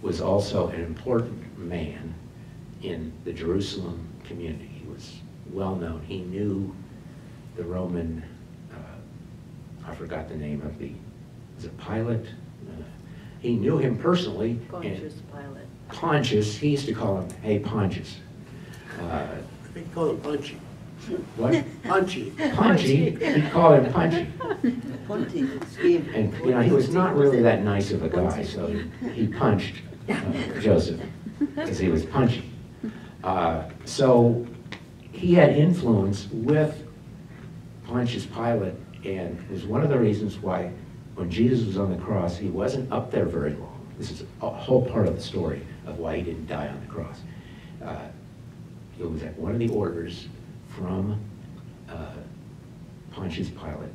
was also an important man in the Jerusalem community. He was well known. He knew the Roman, I forgot the name of is it Pilate? He knew him personally. Conscious Pilate. Pontius, he used to call him, hey, Pontius. I think call him Punchy. What? Punchy. Punchy, he called him Punchy. Ponty, scheme. And, he was not really that nice of a guy, so he punched Joseph, because he was punchy. So he had influence with Pontius Pilate, and it was one of the reasons why when Jesus was on the cross, he wasn't up there very long. This is a whole part of the story of why he didn't die on the cross. It was at one of the orders from Pontius Pilate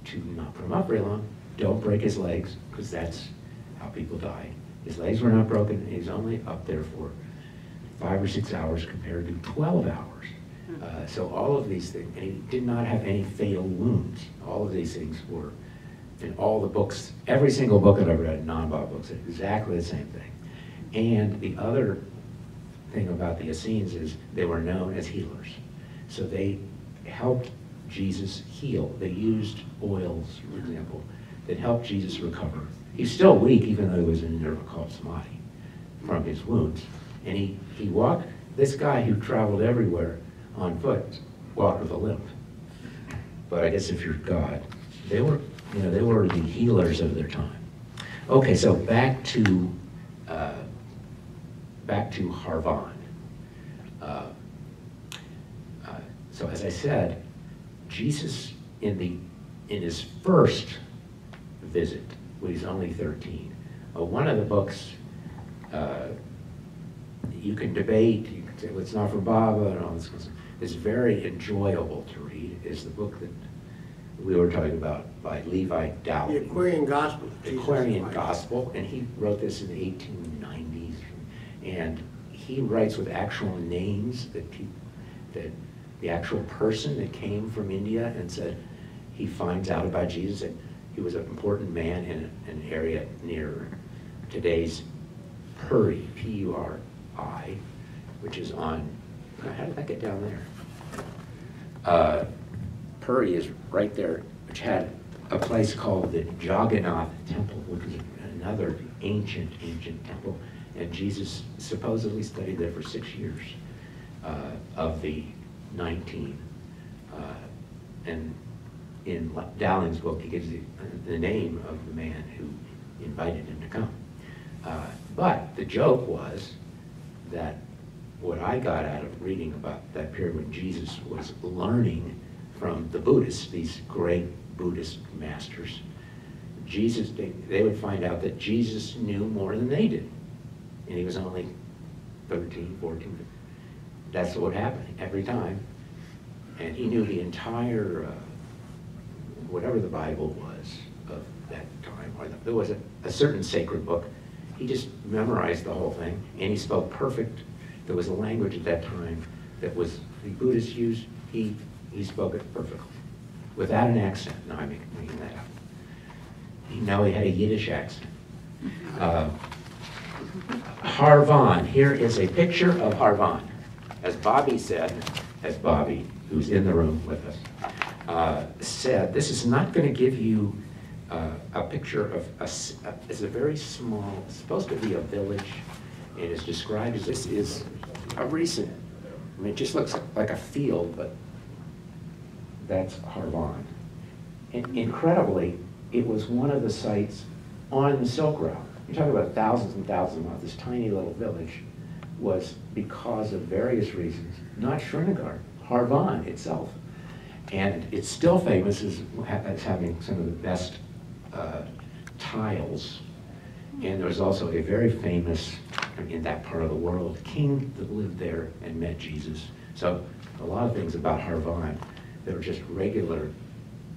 to not put him up very long. Don't break his legs, because that's how people die. His legs were not broken, and he's only up there for 5 or 6 hours compared to 12 hours. So all of these things, and he did not have any fatal wounds. All of these things were in all the books, every single book I've ever read, non-Bob books, exactly the same thing. And the other thing about the Essenes is they were known as healers. So they helped Jesus heal. They used oils, for example, that helped Jesus recover. He's still weak, even though he was in nerve called samadhi from his wounds. And he walked, this guy who traveled everywhere on foot walked with a limp. But I guess if you're God, they were the healers of their time. Okay, so back to Harvan. So as I said, Jesus in his first visit, when he's only 13, one of the books you can debate, you can say, well, it's not from Baba and all this kind of stuff. It's very enjoyable to read, is the book that we were talking about by Levi Dowling. The Aquarian Gospel. The Aquarian Gospel, and he wrote this in the 1890s, and he writes with actual names that the actual person that came from India and said he finds out about Jesus, that he was an important man in an area near today's Puri, P-U-R-I, which is on, how did that get down there? Puri is right there, which had a place called the Jagannath Temple, which was another ancient temple. And Jesus supposedly studied there for 6 years of the 19. And in Dowling's book, he gives the name of the man who invited him to come. But the joke was that what I got out of reading about that period when Jesus was learning from the Buddhists, these great Buddhist masters, they would find out that Jesus knew more than they did. And he was only 13, 14. That's what happened every time. And he knew the entire, whatever the Bible was of that time. Or there was a certain sacred book. He just memorized the whole thing, and he spoke perfect. There was a language at that time that was the Buddhists used. He spoke it perfectly, without an accent. No, I'm making that up. No, he had a Yiddish accent. Harvan. Here is a picture of Harvan. As Bobby said, who's in the room with us, said, this is not going to give you a picture of it's a very small, it's supposed to be a village, and it's described as this is a recent, I mean, it just looks like a field, but that's Harvan. And incredibly, it was one of the sites on the Silk Route. You're talking about thousands and thousands of miles. This tiny little village was, because of various reasons, not Srinagar, Harvan itself. And it's still famous as having some of the best tiles. And there was also a very famous, in that part of the world, king that lived there and met Jesus. So a lot of things about Harvan that were just regular,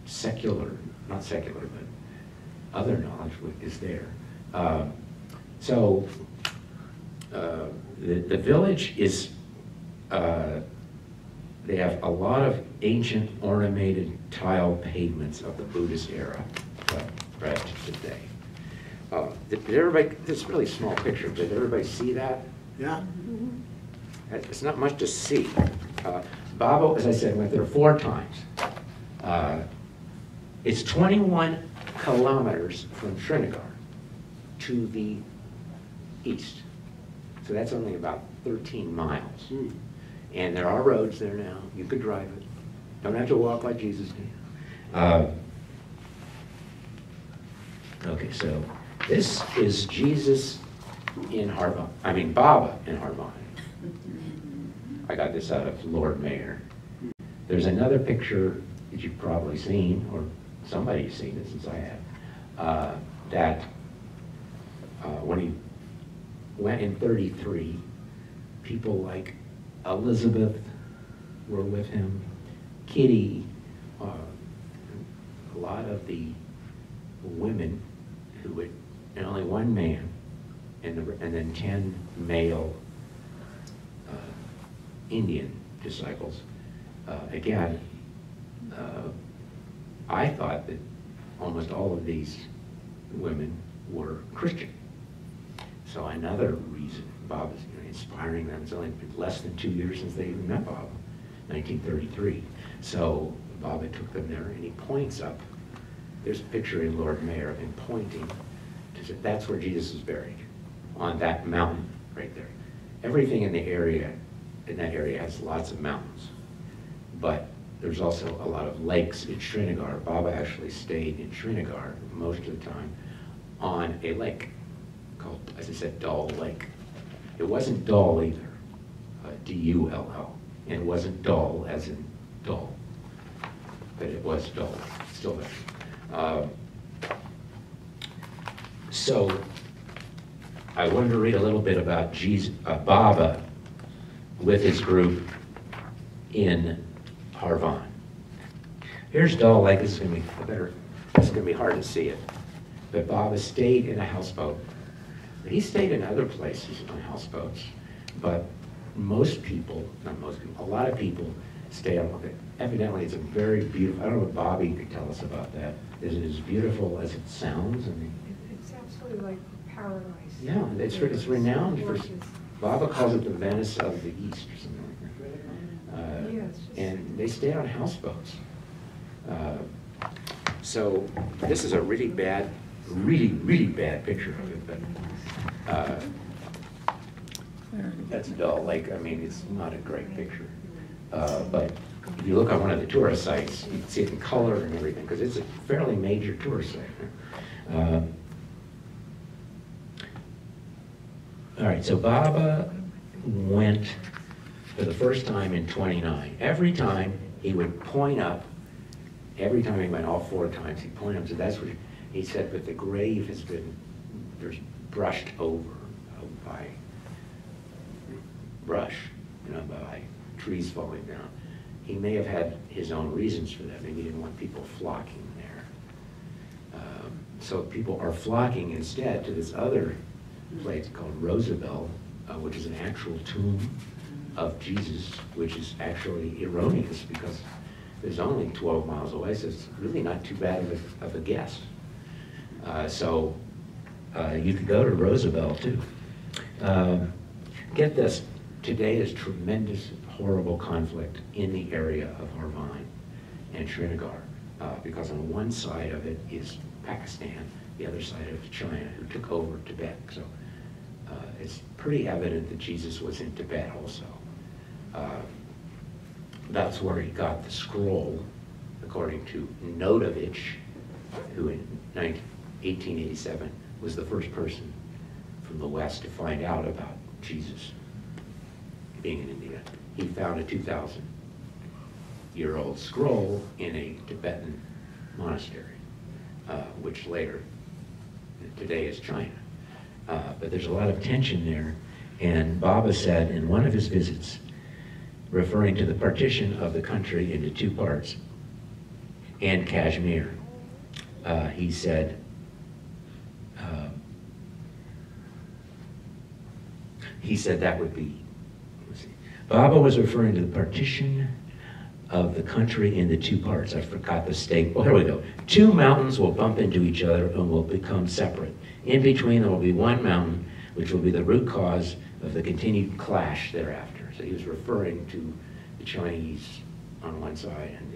secular, not secular, but other knowledge is there. The village is, they have a lot of ancient ornamented tile pavements of the Buddhist era, right today. Did everybody, this is a really small picture, did everybody see that? Yeah. It's not much to see. Baba, as I said, went there 4 times. It's 21 kilometers from Srinagar to the east. So that's only about 13 miles. And there are roads there now. You could drive it. Don't have to walk like Jesus did. Okay, so this is Jesus in Harvan. I mean, Baba in Harvan. I got this out of Lord Mayor. There's another picture that you've probably seen, or somebody's seen it since I have, that when he went in 33, people like Elizabeth were with him, Kitty, a lot of the women who would, and only one man, and then 10 male Indian disciples. Again, I thought that almost all of these women were Christian. So another reason Bob is inspiring them. It's only been less than 2 years since they even met Bob, 1933. So Baba took them there, and he points up. There's a picture in Lord Mayor of him pointing to say, that's where Jesus is buried, on that mountain right there. Everything in the area, in that area, has lots of mountains, but there's also a lot of lakes in Srinagar. Baba actually stayed in Srinagar most of the time on a lake called, as I said, Dal Lake. It wasn't dull either, D-U-L-L, and it wasn't dull as in dull, but it was dull, still there. So I wanted to read a little bit about Baba with his group in Harvan. Here's Dal Lake. This is going to be it's going to be hard to see it. But Baba stayed in a houseboat. He stayed in other places on houseboats, but most people, not most people, a lot of people stay on it. Evidently, it's a very beautiful, I don't know what Bobby could tell us about that. Is it as beautiful as it sounds? I mean, It's absolutely like paradise. yeah, it's renowned for, Baba calls it the Venice of the East or something like that. Yeah, it's just- And they stay on houseboats. So this is a really bad picture of it, but that's Dal Lake. I mean, it's not a great picture. But if you look on one of the tourist sites, you can see it in color and everything, because it's a fairly major tourist site. All right, so Baba went for the first time in 29. Every time he would point up, every time he went all 4 times, he'd point up, so that's what he said, but the grave has been brushed over by brush, by trees falling down. He may have had his own reasons for that. Maybe he didn't want people flocking there. So people are flocking instead to this other place called Roosevelt, which is an actual tomb of Jesus, which is actually erroneous because it's only 12 miles away, so it's really not too bad of a guess. So you could go to Roosevelt too. Get this, today is tremendous, horrible conflict in the area of Harvan and Srinagar, because on one side of it is Pakistan, the other side of China, who took over Tibet. So it's pretty evident that Jesus was in Tibet also. That's where he got the scroll, according to Notovich, who in 1887 was the first person from the West to find out about Jesus being in India. He found a 2,000-year-old scroll in a Tibetan monastery, which later, today is China. But there's a lot of tension there, and Baba said in one of his visits, referring to the partition of the country into 2 parts and Kashmir, he said, that would be, let's see, Baba was referring to the partition of the country into 2 parts. I forgot the state. Oh, here we go. 2 mountains will bump into each other and will become separate. In between there will be 1 mountain, which will be the root cause of the continued clash thereafter. So he was referring to the Chinese on one side, and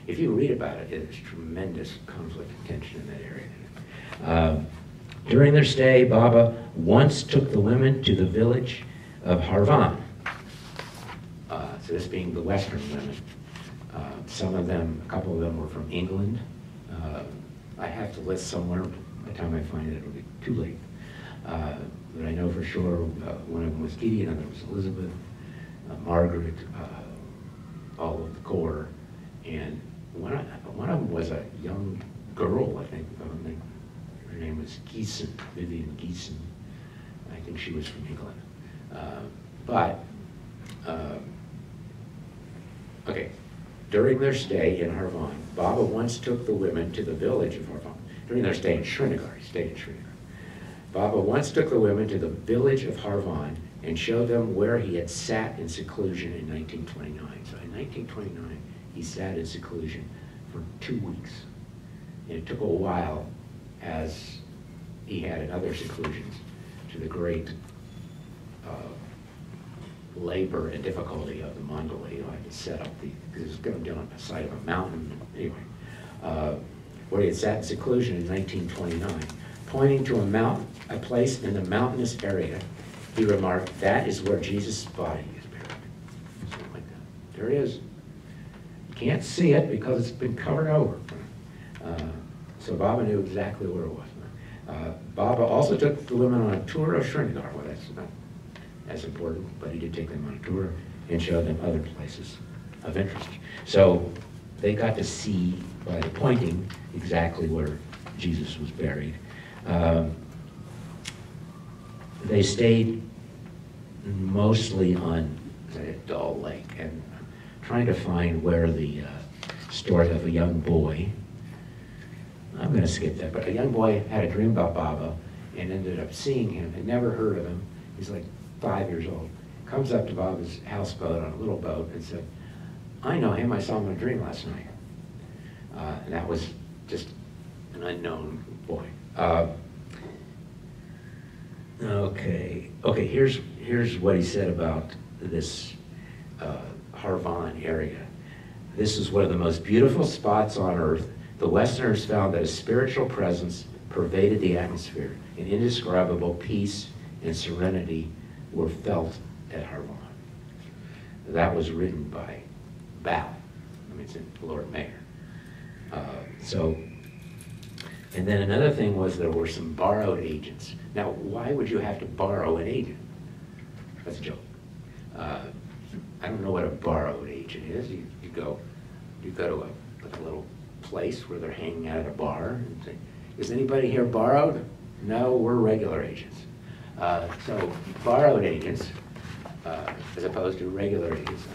if you read about it, there's tremendous conflict and tension in that area. During their stay, Baba once took the women to the village of Harvan. So this being the Western women. Some of them, a couple of them were from England. I have to list somewhere. By the time I find it, it'll be too late. But I know for sure one of them was Kitty, another was Elizabeth, Margaret, all of the corps, and one of them was a young girl, I think. Her name was Geeson, Vivian Geeson. I think she was from England. Okay, during their stay in Harvan, Baba once took the women to the village of Harvan. During their stay in Srinagar, he stayed in Srinagar. Baba once took the women to the village of Harvan and showed them where he had sat in seclusion in 1929. So in 1929, he sat in seclusion for 2 weeks. And it took a while, as he had in other seclusions, to the great labor and difficulty of the Mandalay. You had to set up because it was going down on the side of a mountain. Anyway, where he had sat in seclusion in 1929, pointing to a place in the mountainous area, he remarked, "That is where Jesus' body is buried." Something like that. There it is. You can't see it because it's been covered over. So Baba knew exactly where it was. Baba also took the women on a tour of Srinagar. Well, that's not as important, but he did take them on a tour and showed them other places of interest. So they got to see, by pointing, exactly where Jesus was buried. They stayed mostly on Dal Lake and trying to find where the story of a young boy, I'm going to skip that, but a young boy had a dream about Baba and ended up seeing him, had never heard of him. He's like 5 years old. Comes up to Baba's houseboat on a little boat and said, "I know him, I saw him in a dream last night." And that was just an unknown boy. Okay, here's what he said about this Harvan area. "This is one of the most beautiful spots on earth. The Westerners found that a spiritual presence pervaded the atmosphere. An indescribable peace and serenity were felt at Harvan." That was written by Bao. I mean, it's in Lord Mayor. And then another thing was there were some borrowed agents. Now, why would you have to borrow an agent? That's a joke. I don't know what a borrowed agent is. You go to a little place where they're hanging out at a bar and say, "Is anybody here borrowed?" "No, we're regular agents." So borrowed agents, as opposed to regular agents,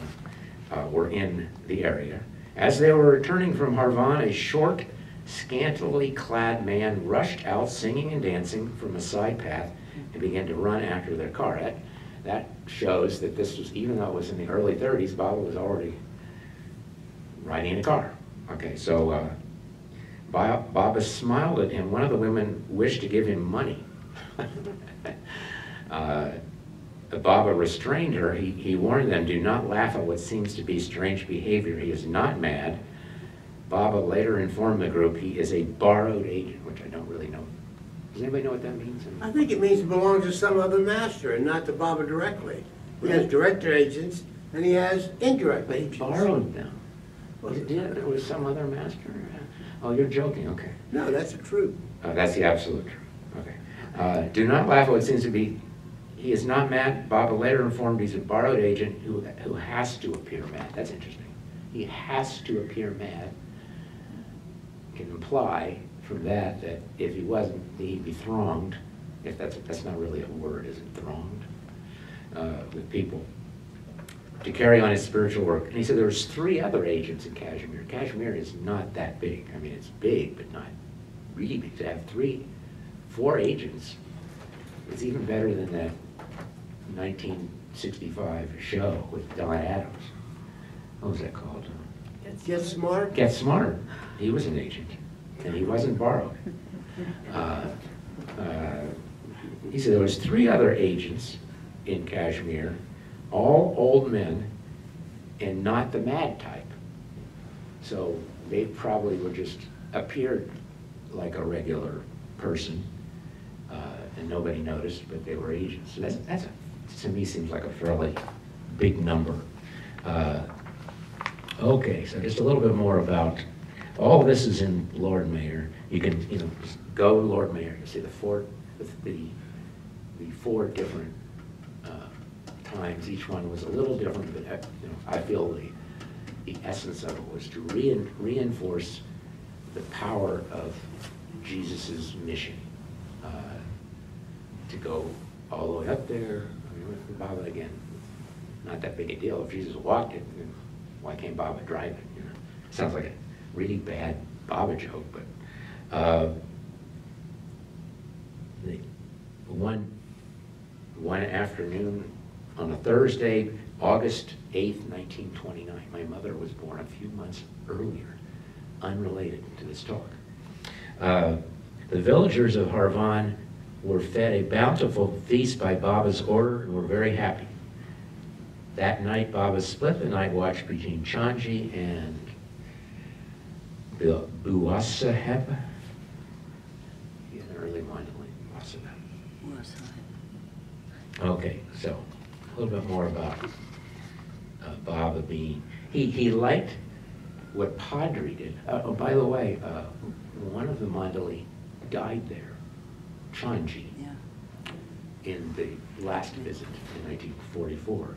were in the area. As they were returning from Harvan, a short, scantily clad man rushed out singing and dancing from a side path and began to run after their car. That shows that this was, even though it was in the early 30s, Baba was already riding in a car. Okay, so Baba smiled at him. One of the women wished to give him money. Baba restrained her. He warned them, "Do not laugh at what seems to be strange behavior. He is not mad." Baba later informed the group he is a borrowed agent, which I don't really know. Does anybody know what that means? I think it means it belongs to some other master and not to Baba directly. He has direct agents and he has indirect But he agents. borrowed them. He did. It was some other master. Oh, you're joking. Okay. No, that's the truth. That's the absolute truth. Okay. Do not laugh at what seems to be. He is not mad. Baba later informed he's a borrowed agent who has to appear mad. That's interesting. He has to appear mad. Can imply from that if he wasn't, he'd be thronged. If that's not really a word, is it? Thronged with people to carry on his spiritual work. And he said there was 3 other agents in Kashmir. Kashmir is not that big. I mean, it's big, but not really big. To have 4 agents, it's even better than that 1965 show with Don Adams. What was that called? Get smart. Get Smart. He was an agent, and he wasn't borrowed. He said there was 3 other agents in Kashmir, all old men, and not the mad type. So they probably were just appeared like a regular person, and nobody noticed, but they were agents. So that's to me seems like a fairly big number. Okay, so just a little bit more about, all of this is in Lord Mayor. You can, just go to Lord Mayor. You see the 4 different times. Each one was a little different, but I feel the essence of it was to reinforce the power of Jesus' mission, to go all the way up there. I mean, with Baba again, not that big a deal. If Jesus walked it, then why can't Baba drive it? You know, sounds like a really bad Baba joke, but one afternoon on a Thursday, August 8th, 1929, my mother was born a few months earlier, unrelated to this talk. The villagers of Harvan were fed a bountiful feast by Baba's order and were very happy. That night, Baba split the night watch between Chanji and Buwasaheb. An early Mandalay, Okay, so a little bit more about Baba being, he liked what Padre did. Oh, by the way, one of the Mandalay died there, Chanji, in the last visit in 1944.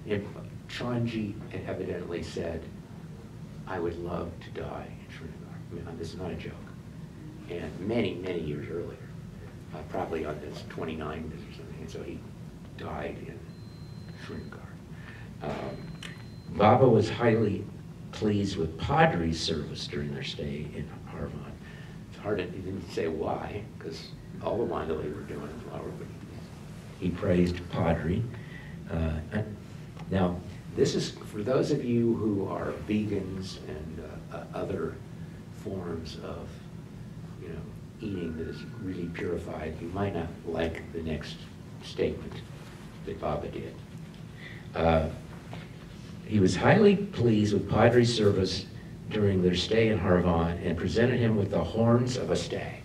And Chanji evidently said, I would love to die in Srinagar. I mean, this is not a joke. And many, many years earlier, probably on his 29th or something, and so he died in Srinagar. Baba was highly pleased with Padre's service during their stay in Harvan. It's hard to, he didn't say why, because all the Mandalay were doing it, but he praised Padre. Now, this is for those of you who are vegans and other forms of, eating that is really purified. You might not like the next statement that Baba did. He was highly pleased with Padre's service during their stay in Harvan and presented him with the horns of a stag.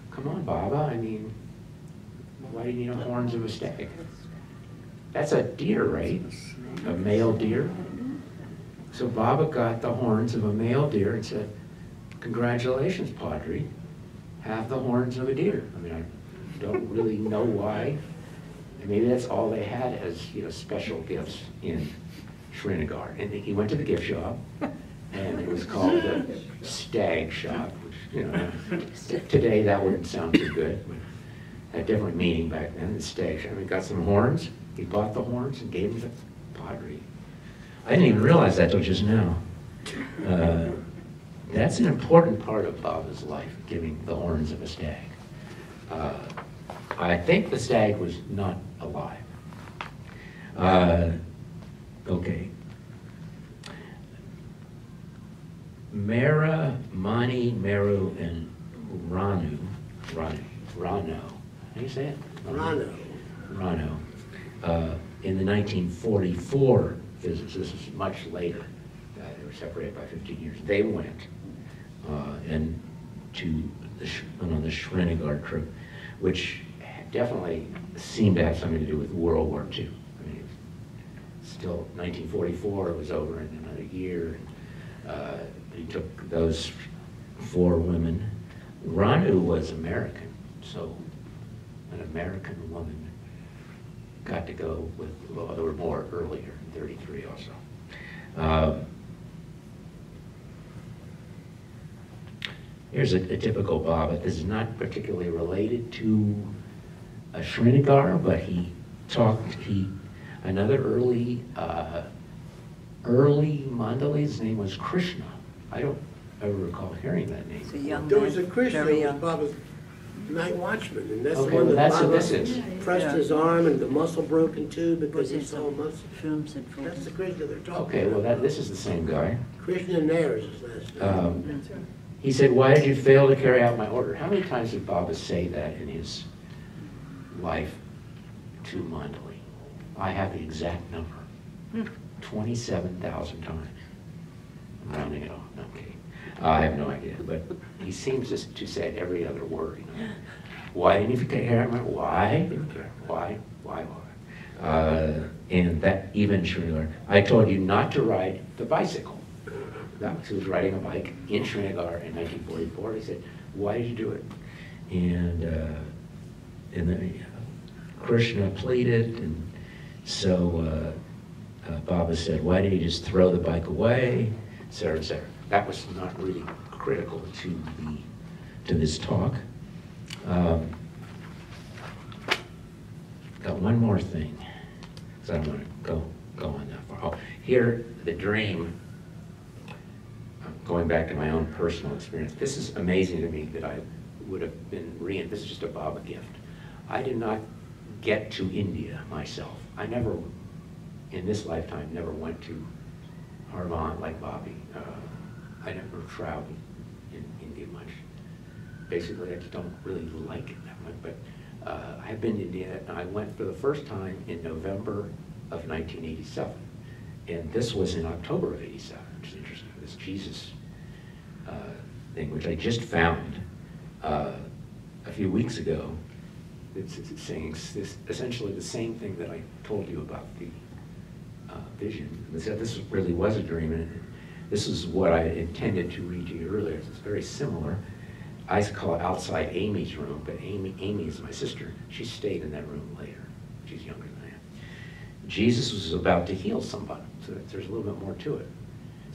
Come on, Baba. I mean, why do you need the horns of a stag? That's a deer, right? A male deer. So Baba got the horns of a male deer and said, congratulations, Padre. Have the horns of a deer. I mean, I don't really know why. And maybe that's all they had as, special gifts in Srinagar. And he went to the gift shop, and it was called the Stag Shop, which, today that wouldn't sound too good, but had a different meaning back then, the Stag Shop. He got some horns. He bought the horns and gave them to Padre. I didn't even realize that till just now. That's an important part of Baba's life, giving the horns of a stag. I think the stag was not alive. Okay. Mera, Mani, Meru, and Rano. How do you say it? Rano. In the 1944 visits, this is much later. They were separated by 15 years. They went and on the Srinagar trip, which definitely seemed to have something to do with World War II. I mean, still 1944, it was over in another year. He took those 4 women. Ranu was American, so an American woman got to go with, well, there were more earlier, in 33 also. Here's a typical Baba. This is not particularly related to Srinagar, but another early Mandalay, his name was Krishna. I don't ever recall hearing that name. It's a young There man, was a Krishna very who was young. Baba's night watchman, and that's Okay, the one well, that that's what Baba this is. pressed Yeah. his arm and the muscle broke in two because Was he it saw a muscle. Shrooms and fruit? That's the Krishna they're talking Okay, well, about. this is the same guy. Krishna Nair is his last name. That's right. He said, why did you fail to carry out my order? How many times did Baba say that in his life to Mandalay? I have the exact number. 27,000 times. I'm rounding it off. Okay. I have no idea, but he seems to say every other word. Why didn't you carry out my order? Why? And that even Srinagar. I told you not to ride the bicycle. He was riding a bike in Srinagar in 1944. He said, why did you do it? And then Krishna pleaded, and so Baba said, why did he just throw the bike away, et cetera, et cetera. That was not really critical to this talk. Got one more thing, because I don't want to go on that far. Oh, here, the dream, going back to my own personal experience, this is amazing to me that I would have been this is just a Baba gift. I did not get to India myself. I never, in this lifetime, never went to Harvan like Bobby. I never traveled in India much. Basically, I just don't really like it that much, but I've been to India, and I went for the first time in November of 1987. And this was in October of 87, which is interesting, this Jesus thing, which I just found a few weeks ago. It's saying essentially the same thing that I told you about the vision. It said this really was a dream, and this is what I intended to read to you earlier. It's very similar. I call it outside Amy's room, but Amy is my sister. She stayed in that room later. She's younger than I am. Jesus was about to heal somebody, so there's a little bit more to it.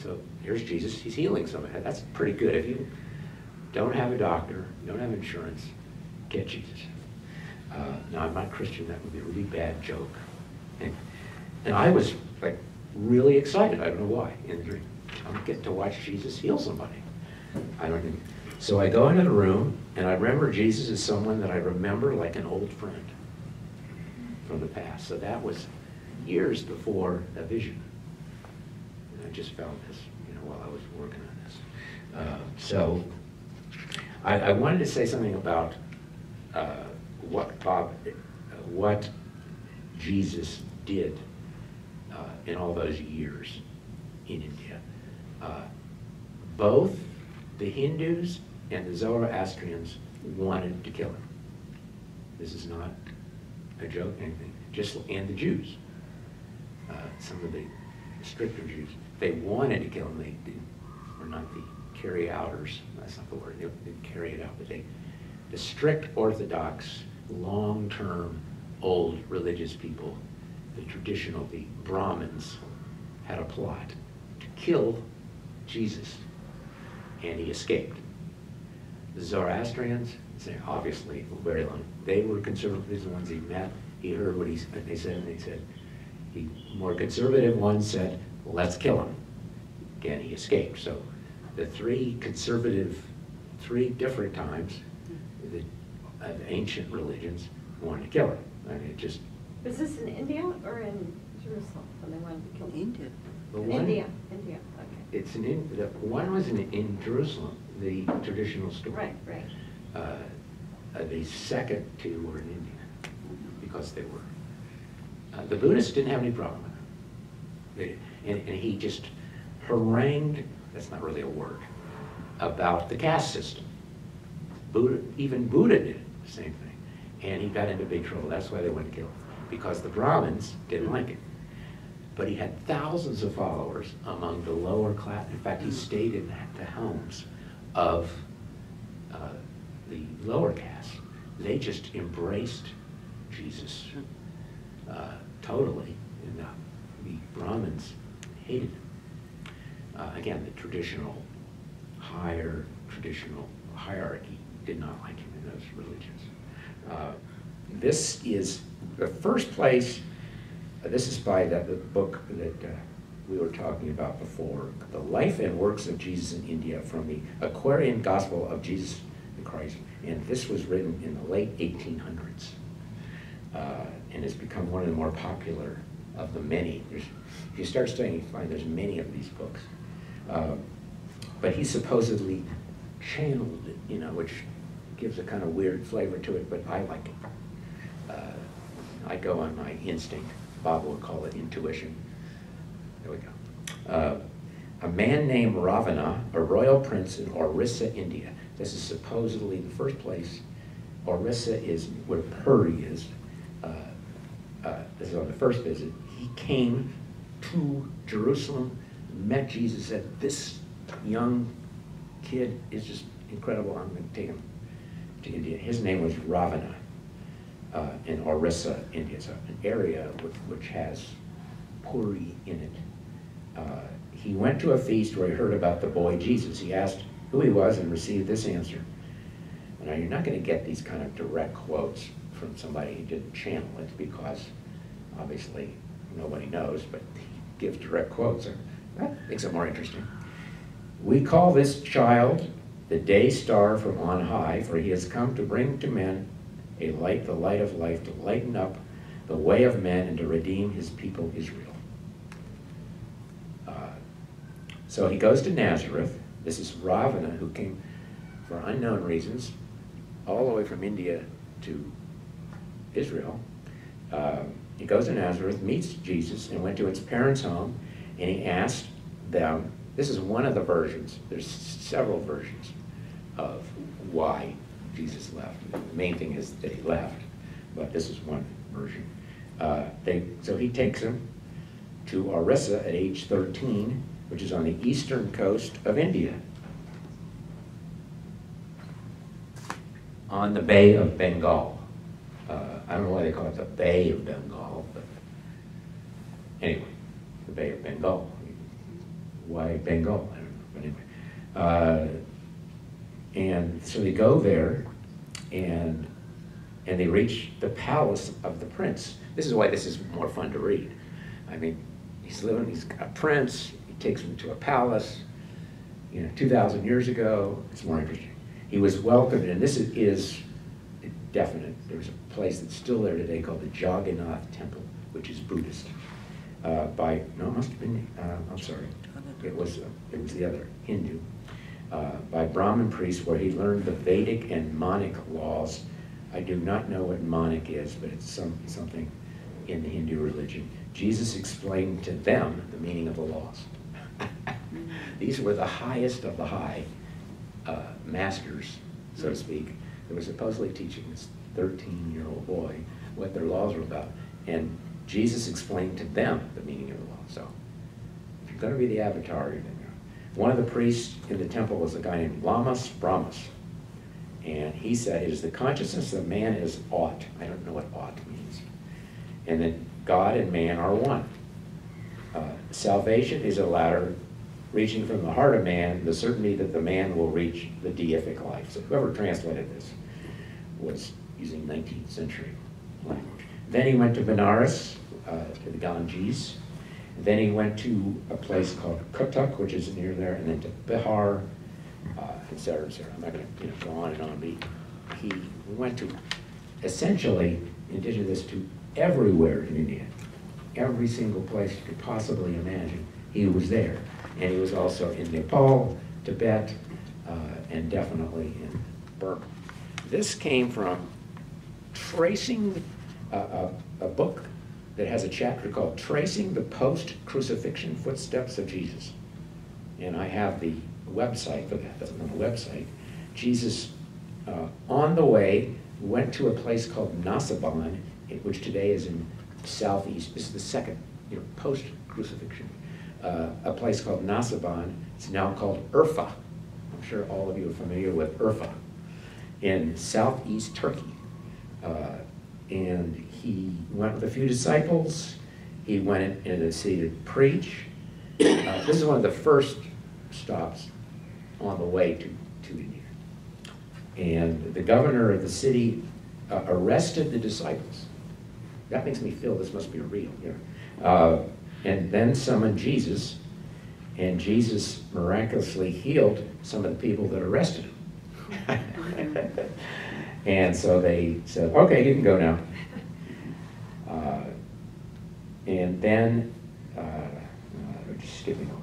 So here's Jesus, he's healing somebody. That's pretty good. If you don't have a doctor, you don't have insurance, get Jesus. Now, I'm not Christian, that would be a really bad joke. And I was like really excited, I don't know why, in the dream. I'm getting to watch Jesus heal somebody. I don't even. So I go into the room, and I remember Jesus as someone that I remember like an old friend from the past. So that was years before a vision. And I just found this, while I was working on this. So I wanted to say something about what Jesus did in all those years in India. Both the Hindus and the Zoroastrians wanted to kill him. This is not a joke, anything. And the Jews, some of the stricter Jews, they wanted to kill him. They were not the carry-outers. That's not the word. They didn't carry it out, but the strict Orthodox, long-term, old religious people, the Brahmins, had a plot to kill Jesus, and he escaped. The Zoroastrians, obviously, very long. They were conservative. These are the ones he met. He heard what they said, and they said, the more conservative ones said, let's kill him. Again, he escaped. So the three different times, the ancient religions wanted to kill him. I mean, it just... Was this in India or in Jerusalem when they wanted to kill him? India. India, okay. It's one was in Jerusalem, the traditional story. Right. The second two were in India because they were. The Buddhists didn't have any problem with it. And he just harangued, that's not really a word, about the caste system. Even Buddha did the same thing. And he got into big trouble. That's why they went to kill him. Because the Brahmins didn't like it. But he had thousands of followers among the lower class. In fact, he stayed in the homes of the lower caste. They just embraced Jesus totally, and the Brahmins hated him. Again, the higher traditional hierarchy did not like him in those religions. This is the first place. This is by the book that we were talking about before, The Life and Works of Jesus in India, from the Aquarian Gospel of Jesus the Christ. And this was written in the late 1800s. And it's become one of the more popular of the many. If you start studying, you find there's many of these books. But he supposedly channeled it, which gives a kind of weird flavor to it, but I like it. I go on my instinct. Bob would call it intuition. There we go. A man named Ravana, a royal prince in Orissa, India. This is supposedly the first place. Orissa is where Puri is. This is on the first visit. He came to Jerusalem, met Jesus, said, this young kid is just incredible. I'm going to take him to India. His name was Ravana. in Orissa, India. It's an area which has puri in it. He went to a feast where he heard about the boy Jesus. He asked who he was and received this answer. Now, you're not going to get these kind of direct quotes from somebody who didn't channel it, because obviously nobody knows, but he gives direct quotes. That makes it more interesting. We call this child the day star from on high, for he has come to bring to men a light, the light of life, to lighten up the way of men and to redeem his people Israel. So he goes to Nazareth. This is Ravana, who came, for unknown reasons, all the way from India to Israel. He goes to Nazareth, meets Jesus, and went to his parents' home, and he asked them, this is one of the versions, there's several versions of why Jesus left. The main thing is that he left, but this is one version. So he takes him to Orissa at age 13, which is on the eastern coast of India, on the Bay of Bengal. I don't know why they call it the Bay of Bengal, but anyway, the Bay of Bengal. Why Bengal? I don't know, but anyway. And so they go there, and they reach the palace of the prince. This is why this is more fun to read. I mean, he's a prince, he takes him to a palace, 2,000 years ago. It's more interesting. He was welcomed, and this is definite. There's a place that's still there today called the Jagannath Temple, which is Buddhist. It must have been, I'm sorry, it was the other, Hindu, by Brahmin priests, where he learned the Vedic and Monic laws. I do not know what Monic is, but it's something in the Hindu religion. Jesus explained to them the meaning of the laws. These were the highest of the high masters, so to speak, that were supposedly teaching this 13-year-old boy what their laws were about. And Jesus explained to them the meaning of the law. So if you're going to be the avatar, you're going to go. One of the priests in the temple was a guy named Lamas Brahmas. And he said, it is the consciousness of man is ought. I don't know what ought means. And that God and man are one. Salvation is a ladder reaching from the heart of man, the certainty that the man will reach the deific life. So whoever translated this was using 19th century language. Then he went to Benares, to the Ganges. Then he went to a place called Cuttack, which is near there, and then to Bihar, et cetera, et cetera. I'm not going to go on and on, but he went to, essentially, in addition to this, to everywhere in India. Every single place you could possibly imagine, he was there. And he was also in Nepal, Tibet, and definitely in Burma. This came from tracing a book that has a chapter called Tracing the Post-Crucifixion Footsteps of Jesus. And I have the website for that. That's on the website. Jesus, on the way, went to a place called Nasaban, which today is in southeast. This is the second, post-crucifixion. A place called Nasaban. It's now called Urfa. I'm sure all of you are familiar with Urfa in southeast Turkey. And he went with a few disciples. He went into the city to preach. This is one of the first stops on the way to India. And the governor of the city arrested the disciples. That makes me feel this must be real. And then summoned Jesus, and Jesus miraculously healed some of the people that arrested him. And so they said, okay, you can go now. And then, we're just skipping over.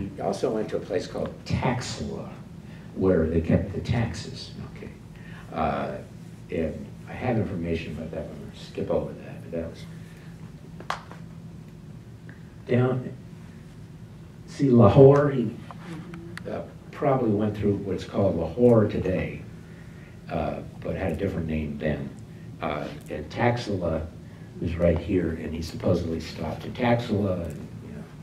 He also went to a place called Taxila, where they kept the taxes. Okay. And I have information about that, but I'm going to skip over that. But that was down. See, Lahore, he probably went through what's called Lahore today, but had a different name then. And Taxila was right here, and he supposedly stopped at Taxila, and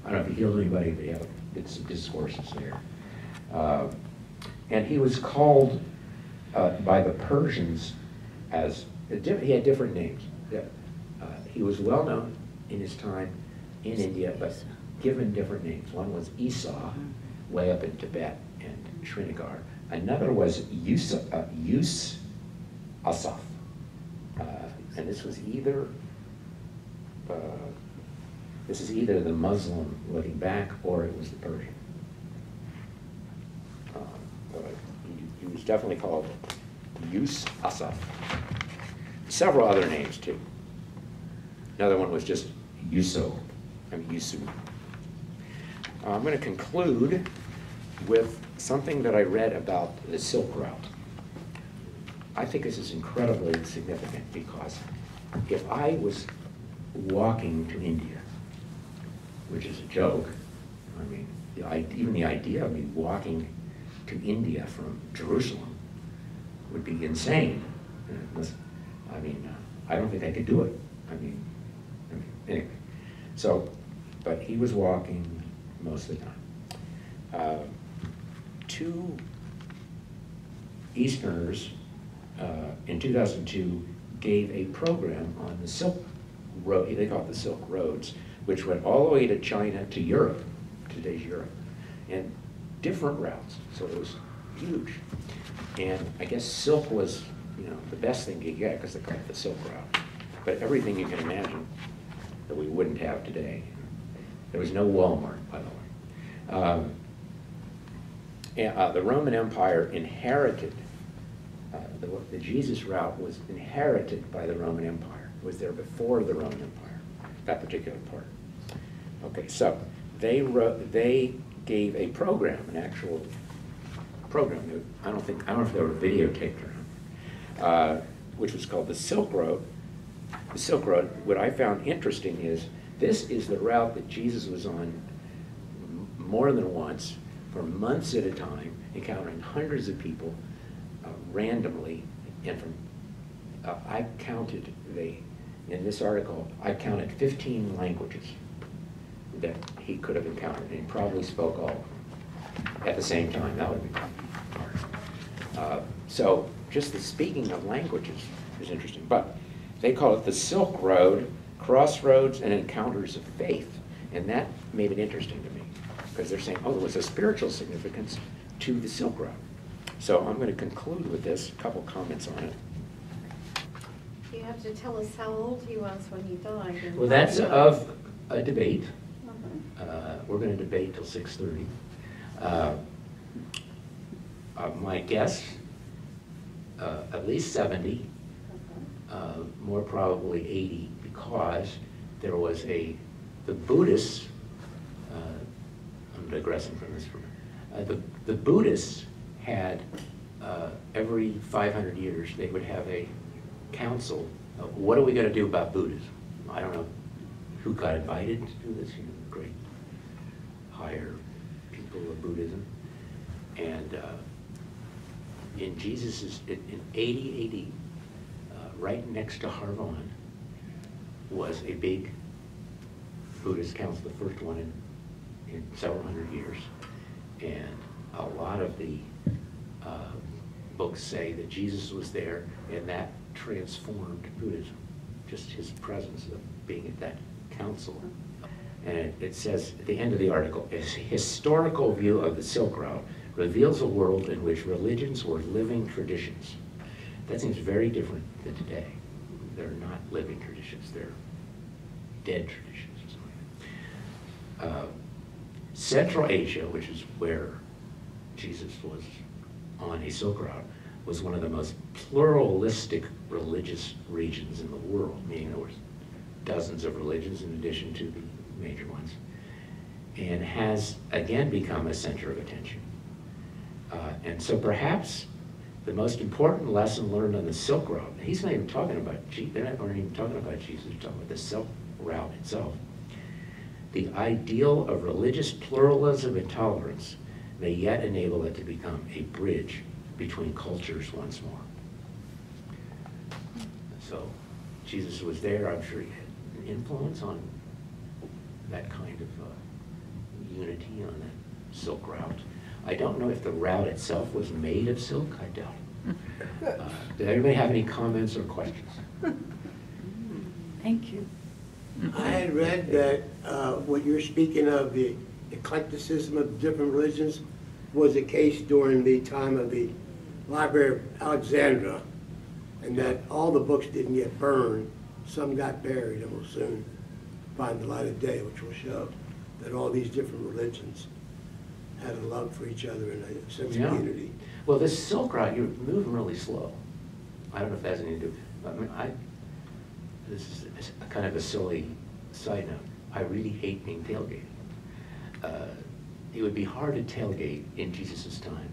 I don't know if he healed anybody, but he did some discourses there. And he was called by the Persians as He had different names. Yeah. He was well known in his time in India, but given different names. One was Esau, way up in Tibet and Srinagar. Another was Yus Asaf. And this was either the Muslim looking back, or it was the Persian. He was definitely called Yus Asaf. Several other names too. Another one was just Yusu. I'm going to conclude with something that I read about the Silk Route. I think this is incredibly significant because if I was walking to India, which is a joke, I mean, even the idea of me walking to India from Jerusalem would be insane. I mean, I don't think I could do it. I mean, anyway. So, but he was walking most of the time. Two Easterners in 2002 gave a program on the Silk Road, they call it the Silk Roads, which went all the way to China, to Europe, today's Europe, and different routes, so it was huge. And I guess silk was, the best thing you could get because they called it the Silk Route. But everything you can imagine that we wouldn't have today. There was no Walmart, by the way. The Roman Empire inherited, the Jesus route was inherited by the Roman Empire. It was there before the Roman Empire, that particular part. Okay, so they gave a program, an actual program. I don't know if they were videotaped or not, which was called the Silk Road. The Silk Road, what I found interesting is this is the route that Jesus was on more than once for months at a time, encountering hundreds of people randomly. And from, I counted, in this article, I counted 15 languages that he could have encountered, and he probably spoke all of them at the same time. That would be hard. So just the speaking of languages is interesting. But they call it the Silk Road, Crossroads and Encounters of Faith. And that made it interesting to me, because they're saying, oh, there was a spiritual significance to the Silk Road. So I'm going to conclude with this, a couple comments on it. You have to tell us how old he was when he died. And Well, that's of a debate. Uh-huh. We're going to debate till 6:30. My guess, at least 70, more probably 80, because there was the Buddhists, I'm digressing from this for a minute. The Buddhists had, every 500 years, they would have a council. What are we going to do about Buddhism? I don't know who got invited to do this, the great higher people of Buddhism. And in Jesus's, in 80 AD, right next to Harvan, was a big Buddhist council, the first one in several hundred years. And a lot of the books say that Jesus was there, and that transformed Buddhism, just his presence of being at that council. And it says at the end of the article, a historical view of the Silk Route reveals a world in which religions were living traditions. That seems very different than today. They're not living traditions, they're dead traditions or something. Central Asia, which is where Jesus was on a Silk Route, was one of the most pluralistic religious regions in the world, meaning there were dozens of religions in addition to the major ones, and has again become a center of attention. And so perhaps the most important lesson learned on the Silk Road, he's not even talking about, they're not even talking about Jesus, they're talking about the Silk Route itself. The ideal of religious pluralism and tolerance may yet enable it to become a bridge between cultures once more. So Jesus was there, I'm sure he had an influence on that kind of unity on that Silk Route. I don't know if the route itself was made of silk, I doubt it. Did anybody have any comments or questions? Thank you. I had read that what you're speaking of, the eclecticism of different religions, was the case during the time of the Library of Alexandria, and that all the books didn't get burned, some got buried, and will soon find the light of day, which will show that all these different religions had a love for each other and a sense Yeah. of unity. Well, this Silk Route, you're moving really slow. I don't know if that has anything to do, I mean, this is a kind of a silly side note. I really hate being tailgated. It would be hard to tailgate in Jesus' time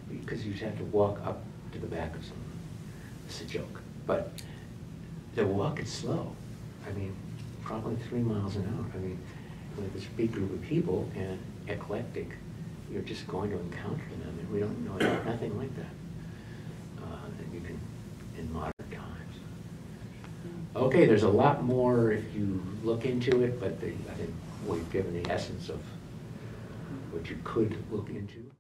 because you'd have to walk up to the back of someone. It's a joke. But the walk is slow. I mean, probably 3 miles an hour. I mean, with this big group of people and eclectic, you're just going to encounter them, and we don't know nothing like that. That you can in modern times. Okay, there's a lot more if you look into it, but I think we've given the essence of what you could look into.